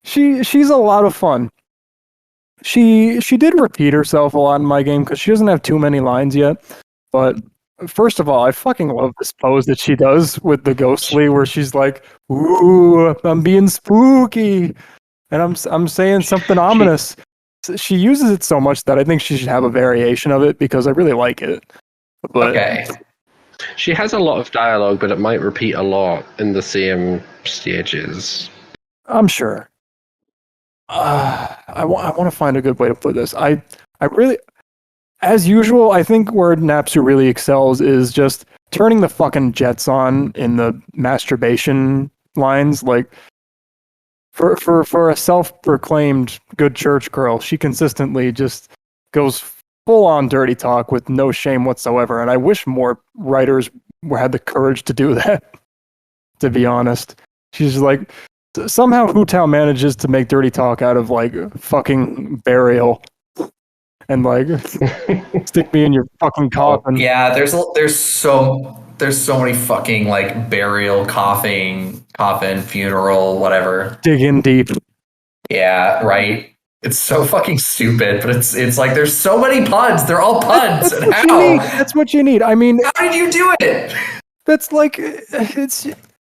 She's a lot of fun. She did repeat herself a lot in my game because she doesn't have too many lines yet. But first of all, I fucking love this pose that she does with the ghostly, where she's like, "Ooh, I'm being spooky," and I'm saying something ominous. She uses it so much that I think she should have a variation of it because I really like it. But okay. She has a lot of dialogue, but it might repeat a lot in the stages. I'm sure. I want to find a good way to put this. I really, as usual, I think where Napsu really excels is just turning the fucking jets on in the masturbation lines. Like for a self-proclaimed good church girl, she consistently just goes full on dirty talk with no shame whatsoever. And I wish more writers had the courage to do that. To be honest, she's like. Somehow Hu Tao manages to make dirty talk out of like fucking burial and like stick me in your fucking coffin. Yeah, there's so many fucking like burial, coffin, funeral, whatever. Dig in deep. Yeah, right. It's so fucking stupid, but it's like there's so many puns. They're all puns. And how? That's what you need. I mean, how did you do it? That's like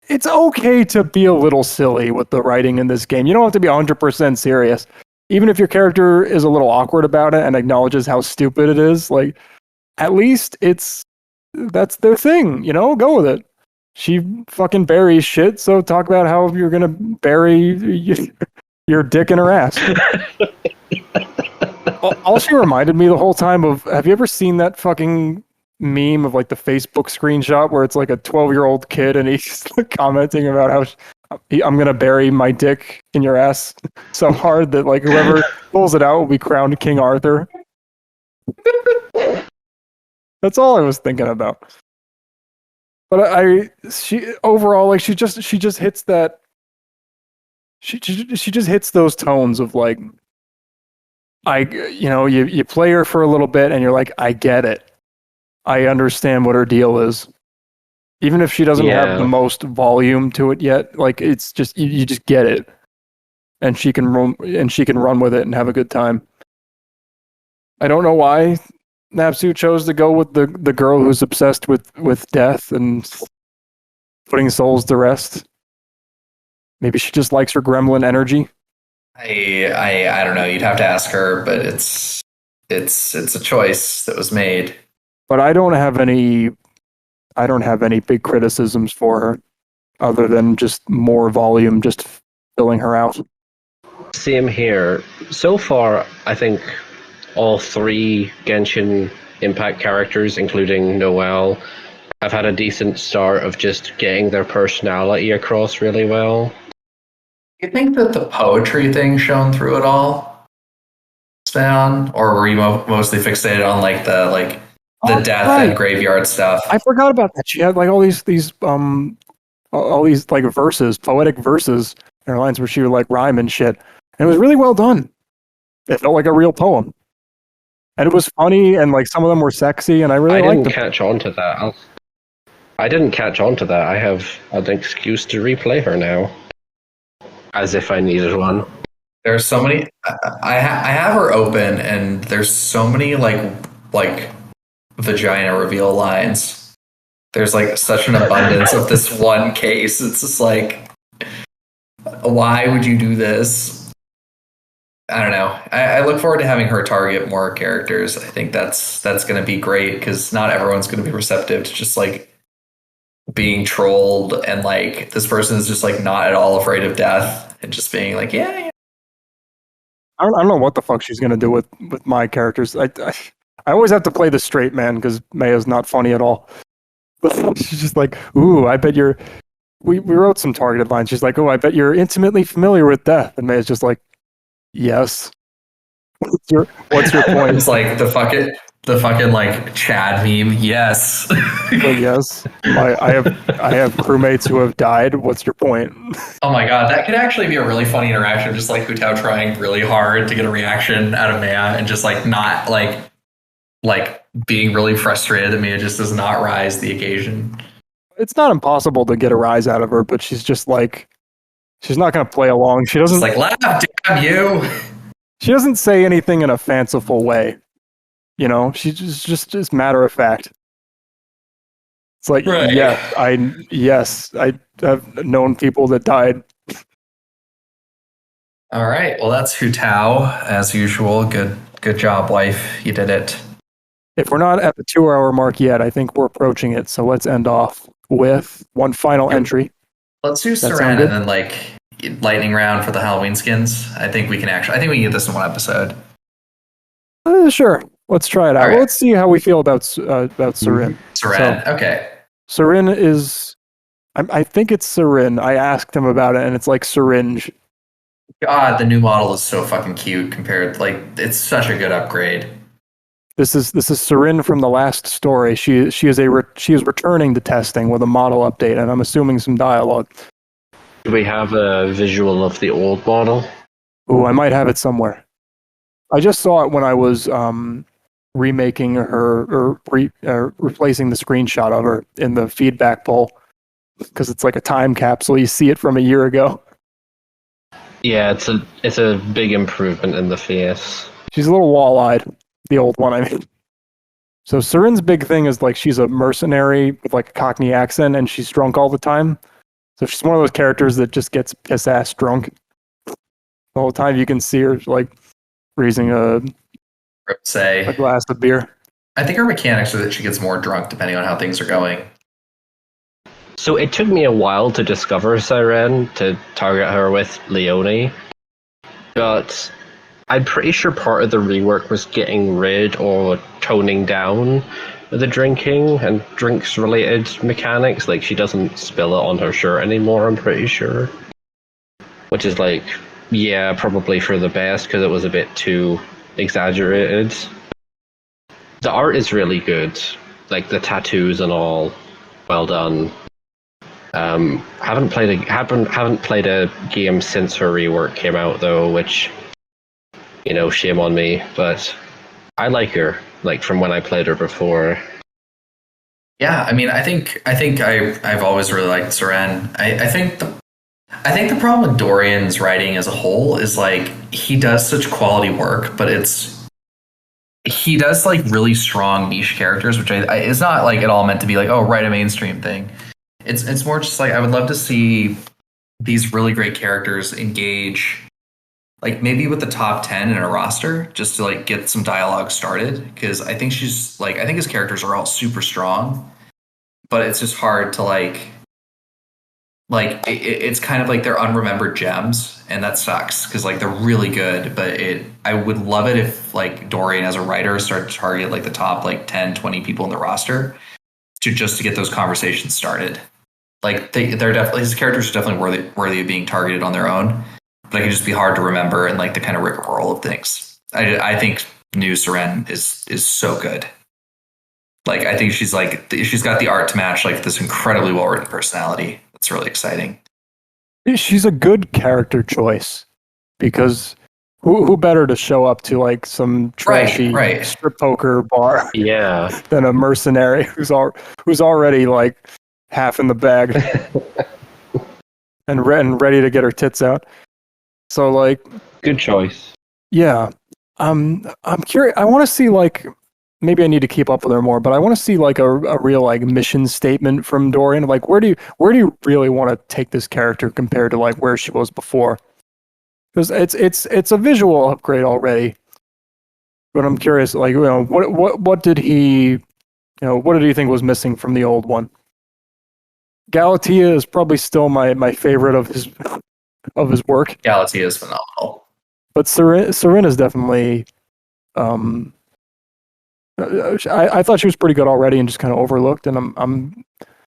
It's okay to be a little silly with the writing in this game. You don't have to be 100% serious. Even if your character is a little awkward about it and acknowledges how stupid it is, like, at least that's their thing, go with it. She fucking buries shit, so talk about how you're gonna bury your dick in her ass. All she reminded me the whole time of, have you ever seen that fucking meme of like the Facebook screenshot where it's like a 12-year-old kid and he's commenting about how I'm gonna bury my dick in your ass so hard that like whoever pulls it out will be crowned King Arthur. That's all I was thinking about. But she overall, like she just hits that. She just hits those tones of like, you play her for a little bit and you're like, I get it. I understand what her deal is. Even if she doesn't have the most volume to it yet, like it's just you just get it. And she can run with it and have a good time. I don't know why Napsu chose to go with the girl who's obsessed with death and putting souls to rest. Maybe she just likes her gremlin energy. I don't know. You'd have to ask her, but it's a choice that was made. But I don't have any big criticisms for her, other than just more volume, just filling her out. Same here. So far, I think all three Genshin Impact characters, including Noelle, have had a decent start of just getting their personality across really well. You think that the poetry thing shone through it all, Span? Or were you mostly fixated on like the death and graveyard stuff? I forgot about that. She had like all these like verses, poetic verses in her lines where she would like rhyme and shit. And it was really well done. It felt like a real poem. And it was funny, and like some of them were sexy, and I really liked them. I didn't catch on to that. I have an excuse to replay her now. As if I needed one. There's so many. I have her open, and there's so many like vagina reveal lines. There's like such an abundance of this one case. It's just like, why would you do this? I don't know. I look forward to having her target more characters. I think that's going to be great because not everyone's going to be receptive to just like being trolled, and like this person is just like not at all afraid of death and just being like, yeah. I don't know what the fuck she's going to do with my characters. I always have to play the straight man because Maya's not funny at all. But she's just like, ooh, I bet you're. We wrote some targeted lines. She's like, oh, I bet you're intimately familiar with death, and Maya's just like, yes. What's your point? It's like the fucking like Chad meme. Yes. Yes. I have crewmates who have died. What's your point? Oh my god, that could actually be a really funny interaction. Just like Hu Tao trying really hard to get a reaction out of Maya, and just like not like being really frustrated that Maya just does not rise the occasion. It's not impossible to get a rise out of her, but she's just like, she's not going to play along. She doesn't like laugh, damn you. She doesn't say anything in a fanciful way. You know, she's just matter of fact. It's like, right. I have known people that died. All right. Well, that's Hu Tao as usual. Good job, wife. You did it. If we're not at the 2-hour mark yet, I think we're approaching it. So let's end off with one final entry. Let's do Syrenne and then like lightning round for the Halloween skins. I think we can get this in one episode. Sure. Let's try it out. Right. Let's see how we feel about Syrenne. Syrenne. Okay. Syrenne is. I think it's Syrenne. I asked him about it, and it's like syringe. God, the new model is so fucking cute compared. Like, it's such a good upgrade. This is Syrenne from the last story. She is returning to testing with a model update, and I'm assuming some dialogue. Do we have a visual of the old model? Oh, I might have it somewhere. I just saw it when I was remaking her or replacing the screenshot of her in the feedback poll because it's like a time capsule. You see it from a year ago. Yeah, it's a big improvement in the face. She's a little wall-eyed. The old one, I mean. So Syrenne's big thing is like she's a mercenary with like a Cockney accent, and she's drunk all the time. So she's one of those characters that just gets piss-ass drunk. The whole time you can see her like raising a glass of beer. I think her mechanics are that she gets more drunk depending on how things are going. So it took me a while to discover Syrenne, to target her with Leonie. But I'm pretty sure part of the rework was getting rid or toning down the drinking and drinks-related mechanics. Like, she doesn't spill it on her shirt anymore, I'm pretty sure. Which is like, yeah, probably for the best, because it was a bit too exaggerated. The art is really good. Like, the tattoos and all, well done. Haven't played a game since her rework came out, though, which, you know, shame on me, but I like her, like, from when I played her before. Yeah, I mean, I think I've always really liked Syrenne. I think the problem with Dorian's writing as a whole is like he does such quality work, but he does like really strong niche characters, which it's not like at all meant to be like, oh, write a mainstream thing. It's more just like I would love to see these really great characters engage, like maybe with the top 10 in a roster, just to like get some dialogue started. Because I think his characters are all super strong, but it's just hard to like it's kind of like they're unremembered gems, and that sucks because like they're really good. But I would love it if like Dorian as a writer started to target like the top like 10, 20 people in the roster to get those conversations started. Like they're definitely, his characters are definitely worthy of being targeted on their own, but it can just be hard to remember and like the kind of rigmarole of things. I think new Syrenne is so good. Like I think she's got the art to match like this incredibly well written personality. It's really exciting. She's a good character choice because who better to show up to like some trashy strip poker bar than a mercenary who's already like half in the bag and ready to get her tits out. So like, good choice. Yeah, I'm curious. I want to see like, maybe I need to keep up with her more, but I want to see like a real like mission statement from Dorian. Like, where do you really want to take this character compared to like where she was before? Because it's a visual upgrade already. But I'm curious, like, what did he think was missing from the old one? Galatea is probably still my favorite of his work. Galatea is phenomenal. But Syrenne is definitely. I thought she was pretty good already and just kind of overlooked, and I'm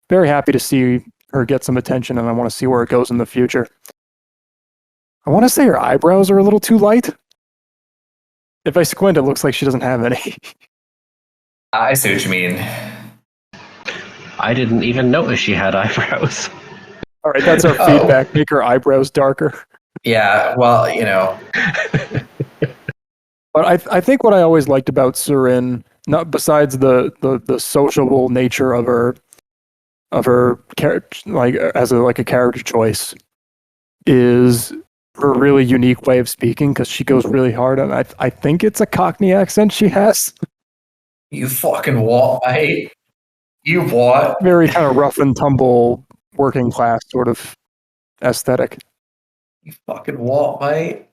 very happy to see her get some attention, and I want to see where it goes in the future. I want to say her eyebrows are a little too light. If I squint, it looks like she doesn't have any. I see what you mean. I didn't even notice she had eyebrows. All right, that's our feedback. Make her eyebrows darker. Yeah, well, But I think what I always liked about Syrenne, not besides the sociable nature of her character, like as a character choice, is her really unique way of speaking because she goes really hard, and I think it's a Cockney accent she has. You fucking what, mate? You what? Very kind of rough and tumble, working class sort of aesthetic. You fucking what, mate?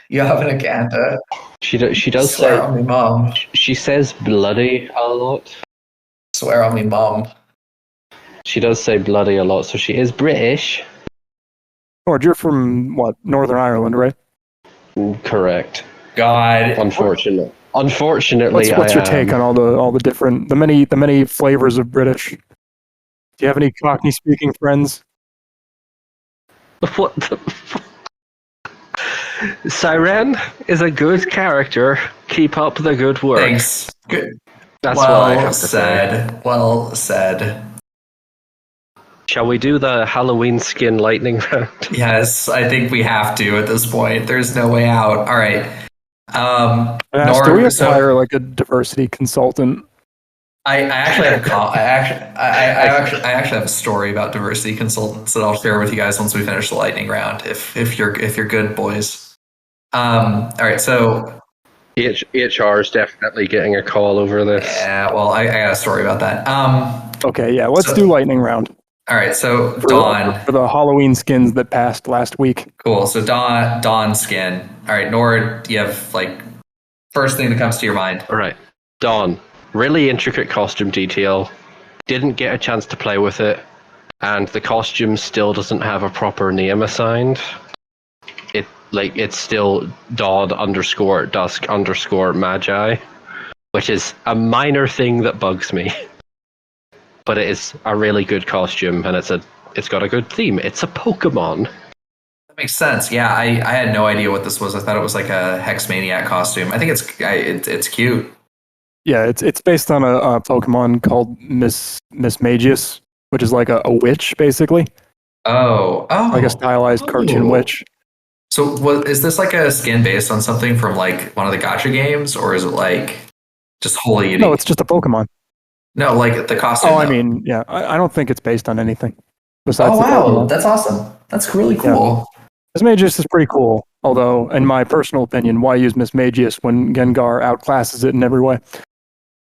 You having a gander? She does Swear say on me mum. She says bloody a lot. Swear on me mum. She does say bloody a lot, so she is British. George, you're from what, Northern Ireland, right? Correct. God. Unfortunately, what's your take on all the different the many flavors of British? Do you have any Cockney speaking friends? What the Syrenne is a good character. Keep up the good work. Thanks. Good. That's what I have to say. Well said. Shall we do the Halloween skin lightning round? Yes, I think we have to at this point. There's no way out. All right. Do we hire like a diversity consultant? I actually have a story about diversity consultants that I'll share with you guys once we finish the lightning round. If you're good, boys. All right. So HR is definitely getting a call over this. Yeah. Well, I got a story about that. Okay. Yeah. Let's do lightning round. All right. So Dawn for the Halloween skins that passed last week. Cool. So Dawn skin. All right, Noire, do you have like first thing that comes to your mind? All right. Dawn. Really intricate costume detail. Didn't get a chance to play with it, and the costume still doesn't have a proper name assigned. It's still Dawn _dusk _magi, which is a minor thing that bugs me. But it is a really good costume, and it's got a good theme. It's a Pokemon. That makes sense. Yeah, I had no idea what this was. I thought it was like a Hex Maniac costume. I think it's cute. Yeah, it's based on a Pokemon called Miss Magius, which is like a witch, basically. Oh, like a stylized cartoon witch. So, is this like a skin based on something from like one of the gacha games, or is it like just wholly unique? No, it's just a Pokemon. No, like the costume. Oh, I mean, yeah, I don't think it's based on anything besides. Oh the wow, Pokemon. That's awesome. That's really cool. Miss Magius is pretty cool, although, in my personal opinion, why use Miss Magius when Gengar outclasses it in every way?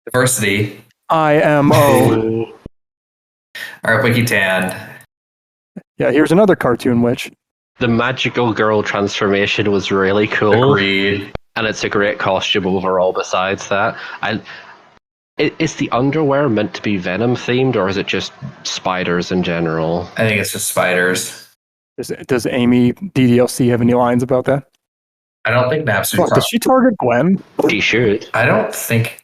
Diversity. IMO. All right, Wiki-tan. Yeah, here's another cartoon witch. The magical girl transformation was really cool. Agreed. And it's a great costume overall besides that. Is the underwear meant to be Venom themed, or is it just spiders in general? I think it's just spiders. Does Amy DDLC have any lines about that? I don't think Napsu. Does she target Gwen? She should. I don't think.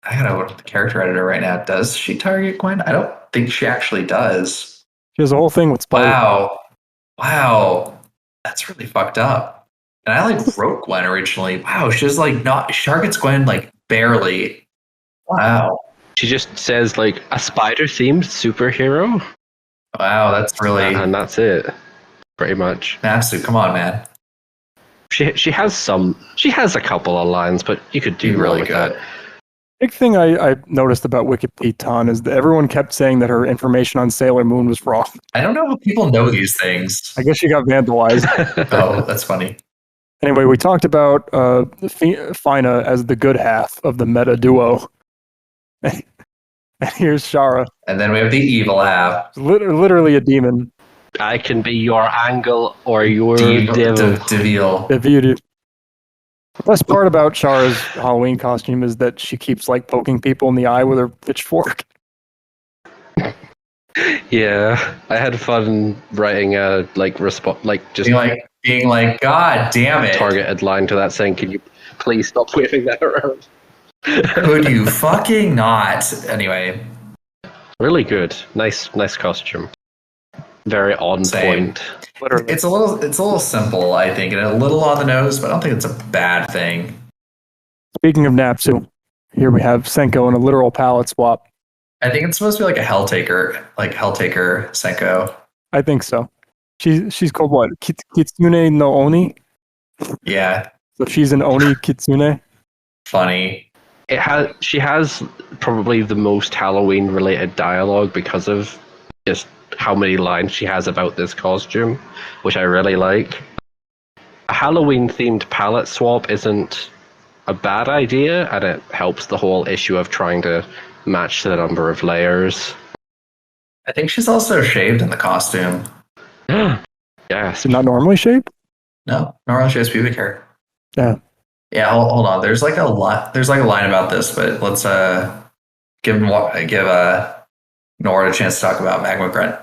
I gotta look at the character editor right now. Does she target Gwen? I don't think she actually does. She has a whole thing with spiders. Wow, that's really fucked up. And I like wrote Gwen originally. Wow, she's like not. She targets Gwen like barely. Wow. She just says like a spider themed superhero. Wow, that's really. And that's it. Pretty much. Napsu, come on, man. She has a couple of lines, but you could do really with good. that. Big thing I noticed about Wiki-tan is that everyone kept saying that her information on Sailor Moon was wrong. I don't know how people know these things. I guess she got vandalized. Oh, that's funny. Anyway, we talked about Fina as the good half of the meta duo. And here's Chara. And then we have the evil half. Literally a demon. I can be your angle or your devil. Devil. The best part about Chara's Halloween costume is that she keeps like poking people in the eye with her pitchfork. Yeah, I had fun writing a being like, God damn it! targeted line to that saying, "Can you please stop waving that around?" Could you fucking not? Anyway, really good, nice costume, very on point. Literally. It's a little simple, I think, and a little on the nose, but I don't think it's a bad thing. Speaking of Napsu, here we have Senko in a literal palette swap. I think it's supposed to be like a Helltaker Senko. I think so. She's called what? Kitsune no Oni? Yeah. So she's an Oni Kitsune? Funny. She has probably the most Halloween related dialogue because of just how many lines she has about this costume, which I really like. A Halloween themed palette swap isn't a bad idea, and it helps the whole issue of trying to match the number of layers. I think she's also shaved in the costume. Yes. Not normally shaved? No, normally she has pubic hair. Yeah. Yeah, hold on. There's like a line about this, but let's give Noire a chance to talk about Magma Grunt.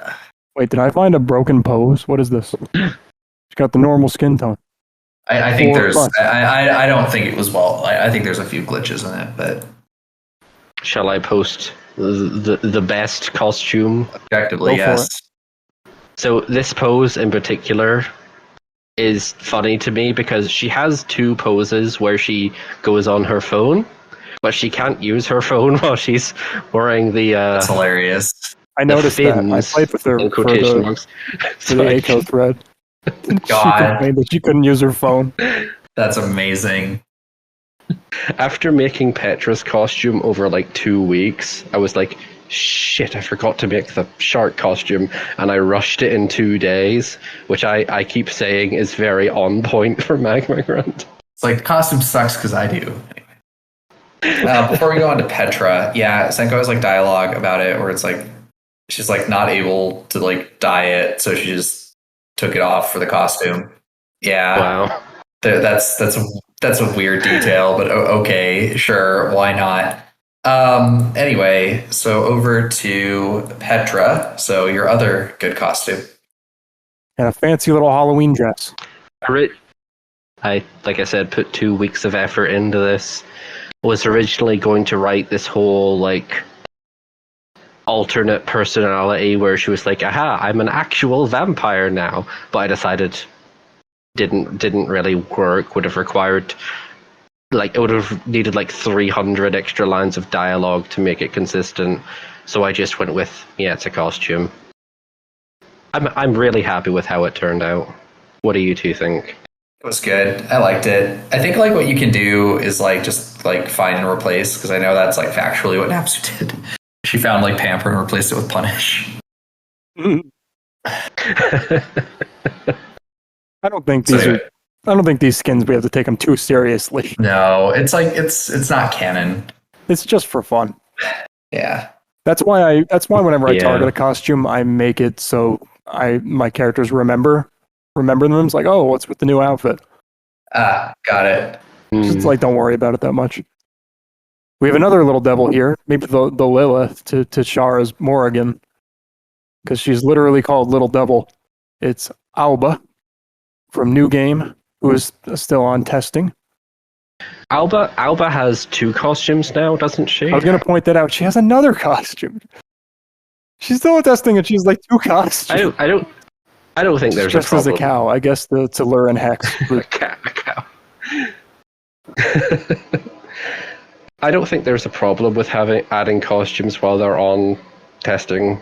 Wait, did I find a broken pose? What is this? She's got the normal skin tone. I think there's. I don't think it was I think there's a few glitches in it, but. Shall I post the best costume? Objectively, yes. So this pose in particular is funny to me because she has two poses where she goes on her phone, but she can't use her phone while she's wearing the. That's hilarious. I noticed that. I played with her for the ACO thread. God. She complained that she couldn't use her phone. That's amazing. After making Petra's costume over like 2 weeks, I was like, shit, I forgot to make the shark costume, and I rushed it in 2 days, which I keep saying is very on point for Magma Grunt. It's like the costume sucks because I do. Anyway. Before we go on to Petra, yeah, Senko has like dialogue about it where it's like she's like not able to like dye it, so she just took it off for the costume. Yeah. Wow. That's a weird detail, but okay, sure, why not? Anyway, so over to Petra. So your other good costume. And a fancy little Halloween dress. I like I said, put 2 weeks of effort into this. Was originally going to write this whole like alternate personality where she was like, aha, I'm an actual vampire now. But I decided didn't really work, would have required it would have needed like 300 extra lines of dialogue to make it consistent. So I just went with, yeah, it's a costume. I'm really happy with how it turned out. What do you two think? It was good. I liked it. I think like what you can do is like just like find and replace, because I know that's like factually what Napsu did. She found like Pamper and replaced it with Punish. I don't think these skins we have to take them too seriously. No, it's like it's not canon. It's just for fun. Yeah. That's why whenever I target a costume, I make it so my characters remember them. It's like, oh, what's with the new outfit? Got it. Just like don't worry about it that much. We have another little devil here, maybe the Lilith to Chara's Morrigan, because she's literally called Little Devil. It's Aoba from New Game, who is still on testing. Aoba has 2 costumes now, doesn't she? I was going to point that out. She has another costume. She's still on testing, and she's like 2 costumes. I don't think there's just a problem. as a cow, I guess to lure and hex. a cow. I don't think there's a problem with adding costumes while they're on testing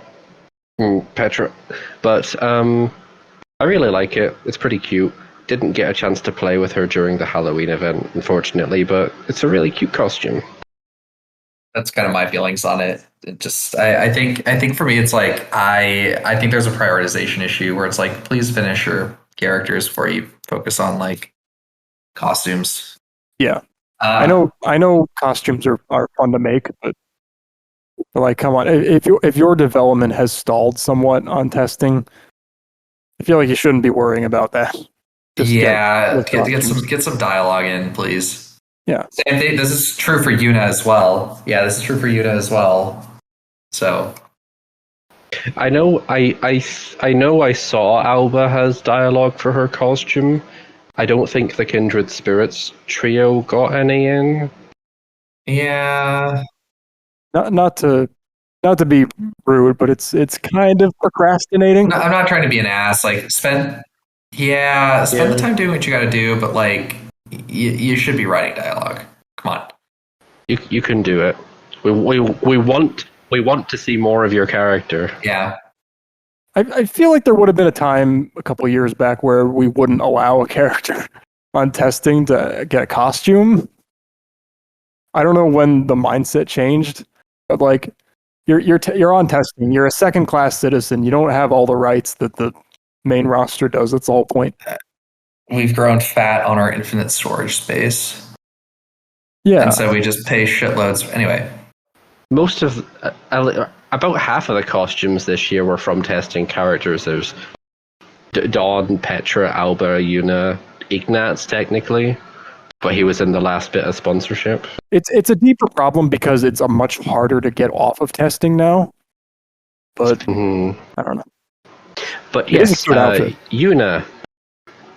Petra, but I really like it. It's pretty cute. Didn't get a chance to play with her during the Halloween event, unfortunately, but it's a really cute costume. That's kind of my feelings on it. I think for me, it's like I think there's a prioritization issue where it's like, please finish your characters before you focus on like costumes. Yeah, I know costumes are fun to make, but like, come on, if your development has stalled somewhat on testing, I feel like you shouldn't be worrying about that. Just get some dialogue in, please. Yeah. Same thing. This is true for Yuna as well. Yeah, this is true for Yuna as well. So I know I saw Aoba has dialogue for her costume. I don't think the Kindred Spirits trio got any in. Yeah. Not to be rude, but it's kind of procrastinating. No, I'm not trying to be an ass. Like spend the time doing what you got to do, but like you should be writing dialogue. Come on. You can do it. We want to see more of your character. Yeah. I feel like there would have been a time a couple of years back where we wouldn't allow a character on testing to get a costume. I don't know when the mindset changed, but like you're on testing. You're a second-class citizen. You don't have all the rights that the main roster does. That's the whole point. We've grown fat on our infinite storage space. Yeah. And so we just pay shitloads. Anyway. Most of about half of the costumes this year were from testing characters. There's Dawn, Petra, Aoba, Yuna, Ignatz technically, but he was in the last bit of sponsorship. It's a deeper problem because it's a much harder to get off of testing now. But I don't know. But yes, Yuna,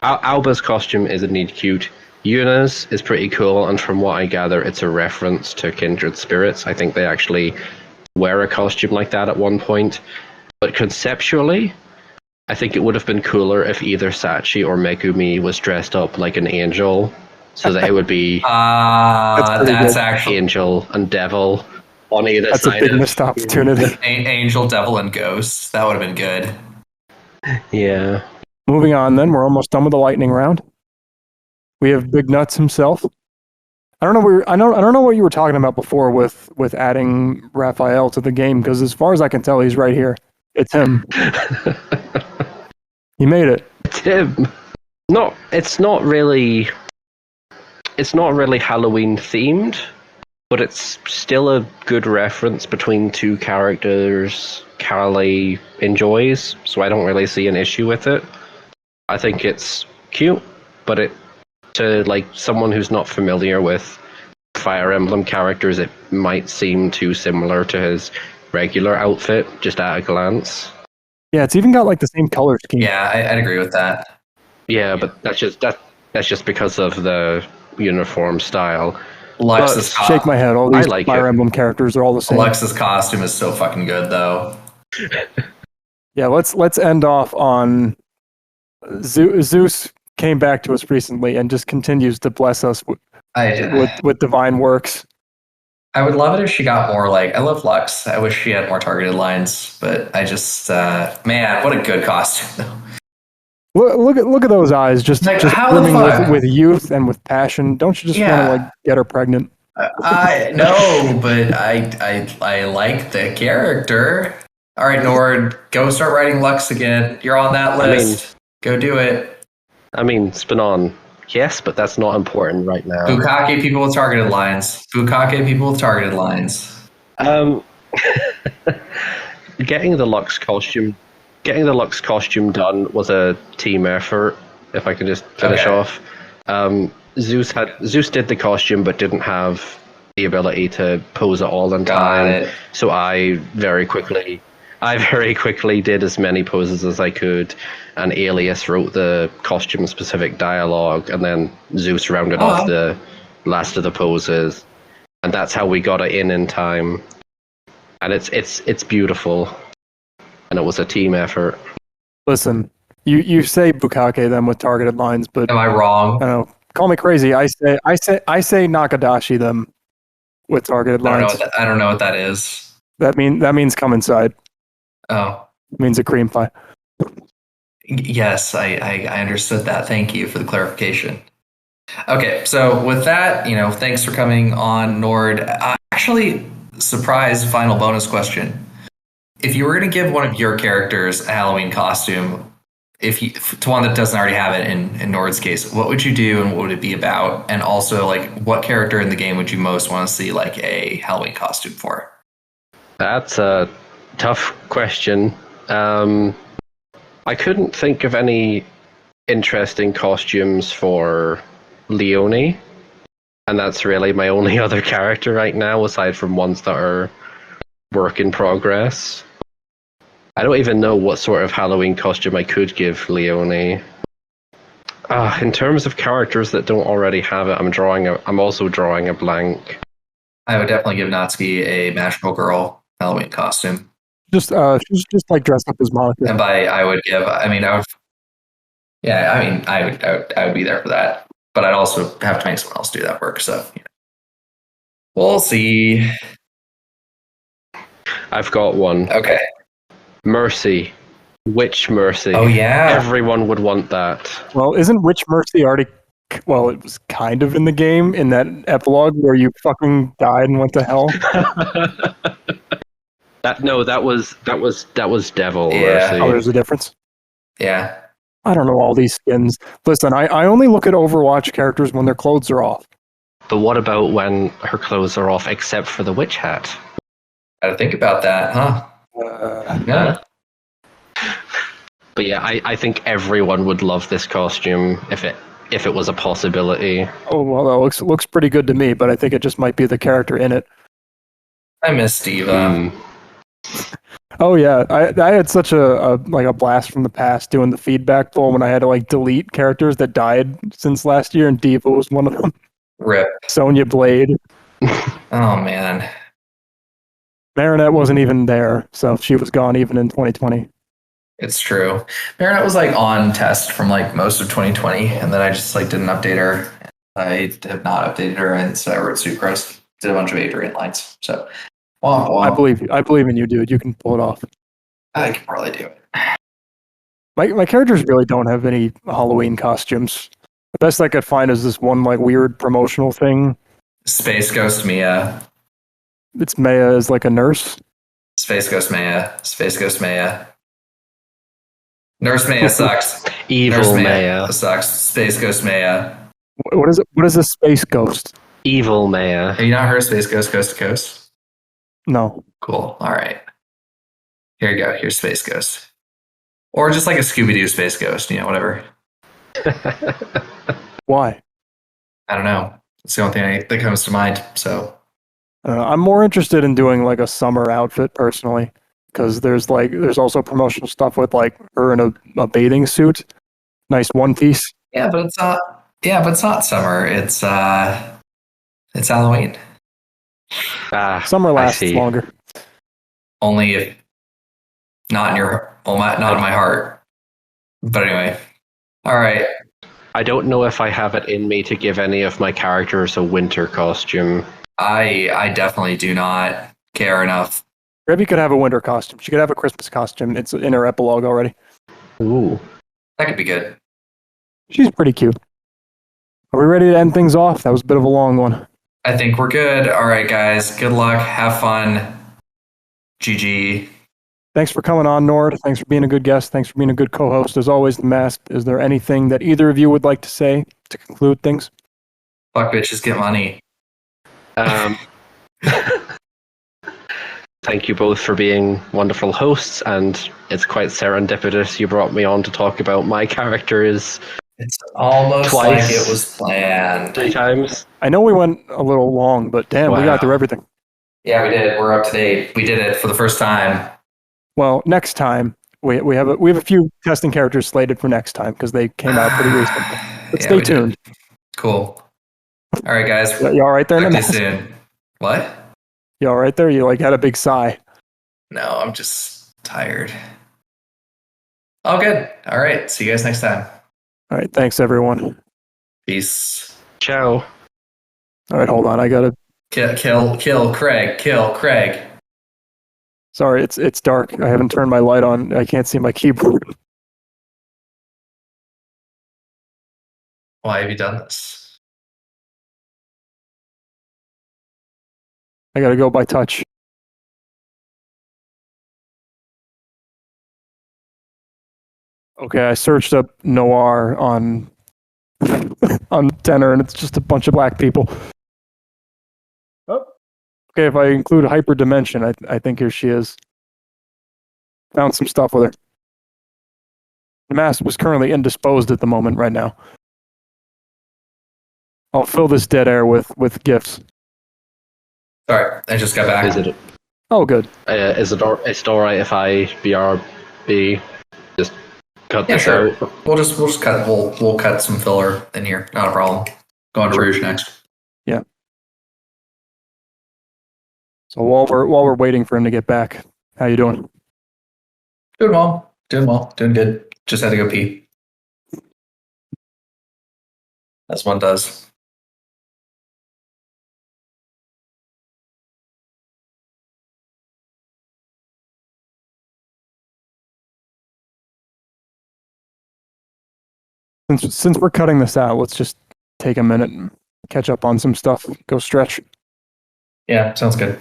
Aoba's costume is indeed cute. Yuna's is pretty cool, and from what I gather, it's a reference to Kindred Spirits. I think they actually wear a costume like that at one point. But conceptually, I think it would have been cooler if either Sachi or Megumi was dressed up like an angel, so that it would be that's actually angel and devil on either side. That's a big missed opportunity. Angel, devil, and ghost. That would have been good. Yeah. Moving on, then we're almost done with the lightning round. We have Bignutz himself. I don't know what you were talking about before with adding Raphael to the game, because as far as I can tell, he's right here. It's him. He made it. It's him. It's not really Halloween themed, but it's still a good reference between two characters Carly enjoys, so I don't really see an issue with it. I think it's cute, but to like someone who's not familiar with Fire Emblem characters, it might seem too similar to his regular outfit just at a glance. Yeah, it's even got like the same color scheme. Yeah, I'd agree with that. Yeah, but that's just because of the uniform style. Shake my head. All these Fire Emblem characters are all the same. Alexa's costume is so fucking good, though. Yeah, let's end off on Zeus came back to us recently and just continues to bless us with divine works. I would love it if she got more I love Lux. I wish she had more targeted lines, but I just man, what a good costume though. Look at those eyes, just brimming with youth and with passion. Don't you just want to get her pregnant? I know, but I like the character. All right, Nord, go start writing Lux again. You're on that list. Go do it. I mean, Spanon, yes, but that's not important right now. Bukake people with targeted lines. Getting the Lux costume done was a team effort. If I can just finish off, Zeus did the costume, but didn't have the ability to pose it all in Got time. it. So I very quickly did as many poses as I could, and Alias wrote the costume-specific dialogue, and then Zeus rounded off the last of the poses, and that's how we got it in time. And it's beautiful, and it was a team effort. Listen, you say bukkake them with targeted lines, but Am I wrong? I don't know. Call me crazy. I say nakadashi them with targeted lines. I don't know what that is. That means come inside. Oh. It means a cream pie. Yes, I understood that. Thank you for the clarification. Okay, so with that, thanks for coming on, Nord. Actually, surprise final bonus question. If you were going to give one of your characters a Halloween costume, to one that doesn't already have it in Nord's case, what would you do and what would it be about? And also, what character in the game would you most want to see a Halloween costume for? That's a tough question. I couldn't think of any interesting costumes for Leonie, and that's really my only other character right now, aside from ones that are work in progress. I don't even know what sort of Halloween costume I could give Leonie. In terms of characters that don't already have it, I'm also drawing a blank. I would definitely give Natsuki a magical girl Halloween costume. Just dressed up as Monica. And I would be there for that. But I'd also have to make someone else do that work. So we'll see. I've got one. Okay. Mercy. Witch Mercy. Oh yeah. Everyone would want that. Well, isn't Witch Mercy already? Well, it was kind of in the game in that epilogue where you fucking died and went to hell. That was Devil Yeah. Mercy. Oh, there's a difference. Yeah. I don't know all these skins. Listen, I only look at Overwatch characters when their clothes are off. But what about when her clothes are off, except for the witch hat? Gotta think about that, huh? Yeah. But yeah, I think everyone would love this costume if it was a possibility. Oh well, that looks pretty good to me, but I think it just might be the character in it. I miss Diva. Oh yeah, I had such a blast from the past doing the feedback poll when I had to delete characters that died since last year, and Diva was one of them. Rip. Sonya Blade. Oh man. Marinette wasn't even there, so she was gone even in 2020. It's true. Marinette was on test from most of 2020, and then I just didn't update her. I have not updated her, and so I wrote Sucrose. Did a bunch of Adrian lines. So, I believe in you, dude. You can pull it off. I can probably do it. My characters really don't have any Halloween costumes. The best I could find is this one weird promotional thing. Space Ghost Mia. It's Maya as a nurse. Space Ghost Maya. Space Ghost Maya. Nurse Maya sucks. Evil Nurse Maya sucks. Space Ghost Maya. What is it? What is a space ghost? Evil Maya. Have you not heard of Space Ghost Coast to Coast? No. Cool. All right. Here you go. Here's Space Ghost. Or just a Scooby-Doo Space Ghost, whatever. Why? I don't know. It's the only thing that comes to mind. So I'm more interested in doing a summer outfit personally, because there's also promotional stuff with her in a bathing suit, nice one piece. Yeah, but it's not. Yeah, but it's not summer. It's Halloween. Summer lasts longer. Only if not in your not in my heart. But anyway, all right. I don't know if I have it in me to give any of my characters a winter costume. I definitely do not care enough. Maybe could have a winter costume. She could have a Christmas costume. It's in her epilogue already. Ooh. That could be good. She's pretty cute. Are we ready to end things off? That was a bit of a long one. I think we're good. All right, guys. Good luck. Have fun. GG. Thanks for coming on, Nord. Thanks for being a good guest. Thanks for being a good co-host. As always, The Mask, is there anything that either of you would like to say to conclude things? Fuck bitches, get money. Thank you both for being wonderful hosts, and it's quite serendipitous you brought me on to talk about my characters It's almost Twice. like it was planned. 3 times. I know we went a little long, but damn, we Wow. got through everything. Yeah, we did. We're up to date. We did it for the first time. Well, next time we have a few testing characters slated for next time because they came out pretty recently. But Yeah, stay we did. tuned. Cool. All right, guys. You all right there? Talk to you Mask? soon. What? You all right there? You like had a big sigh. No, I'm just tired. All good. All right. See you guys next time. All right, thanks everyone. Peace. Ciao. All right, hold on. I gotta. Kill Craig. Kill Craig. Sorry, it's dark. I haven't turned my light on. I can't see my keyboard. Why have you done this? I gotta go by touch. Okay, I searched up Noire on on Tenor, and it's just a bunch of black people. Oh. Okay, if I include Hyperdimension, I think here she is. Found some stuff with her. The mask was currently indisposed at the moment right now. I'll fill this dead air with gifts. Sorry, I just got back. Is it? Oh, good. Is it alright if I BRB? Just cut Yeah, this sure. out. We'll just cut. We'll cut some filler in here. Not a problem. Go on to Rouge next. Yeah. So while we're waiting for him to get back, how you doing? Doing well. Doing good. Just had to go pee. As one does. Since we're cutting this out, let's just take a minute and catch up on some stuff. Go stretch. Yeah, sounds good.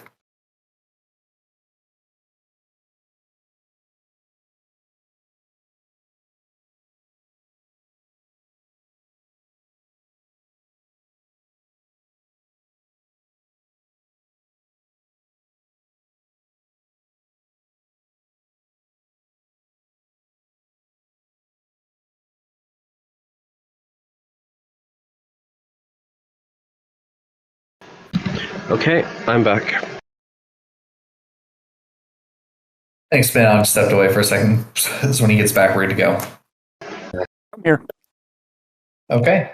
Okay, I'm back. Thanks, Ben. I stepped away for a second. This is when he gets back, ready to go. I'm here. Okay.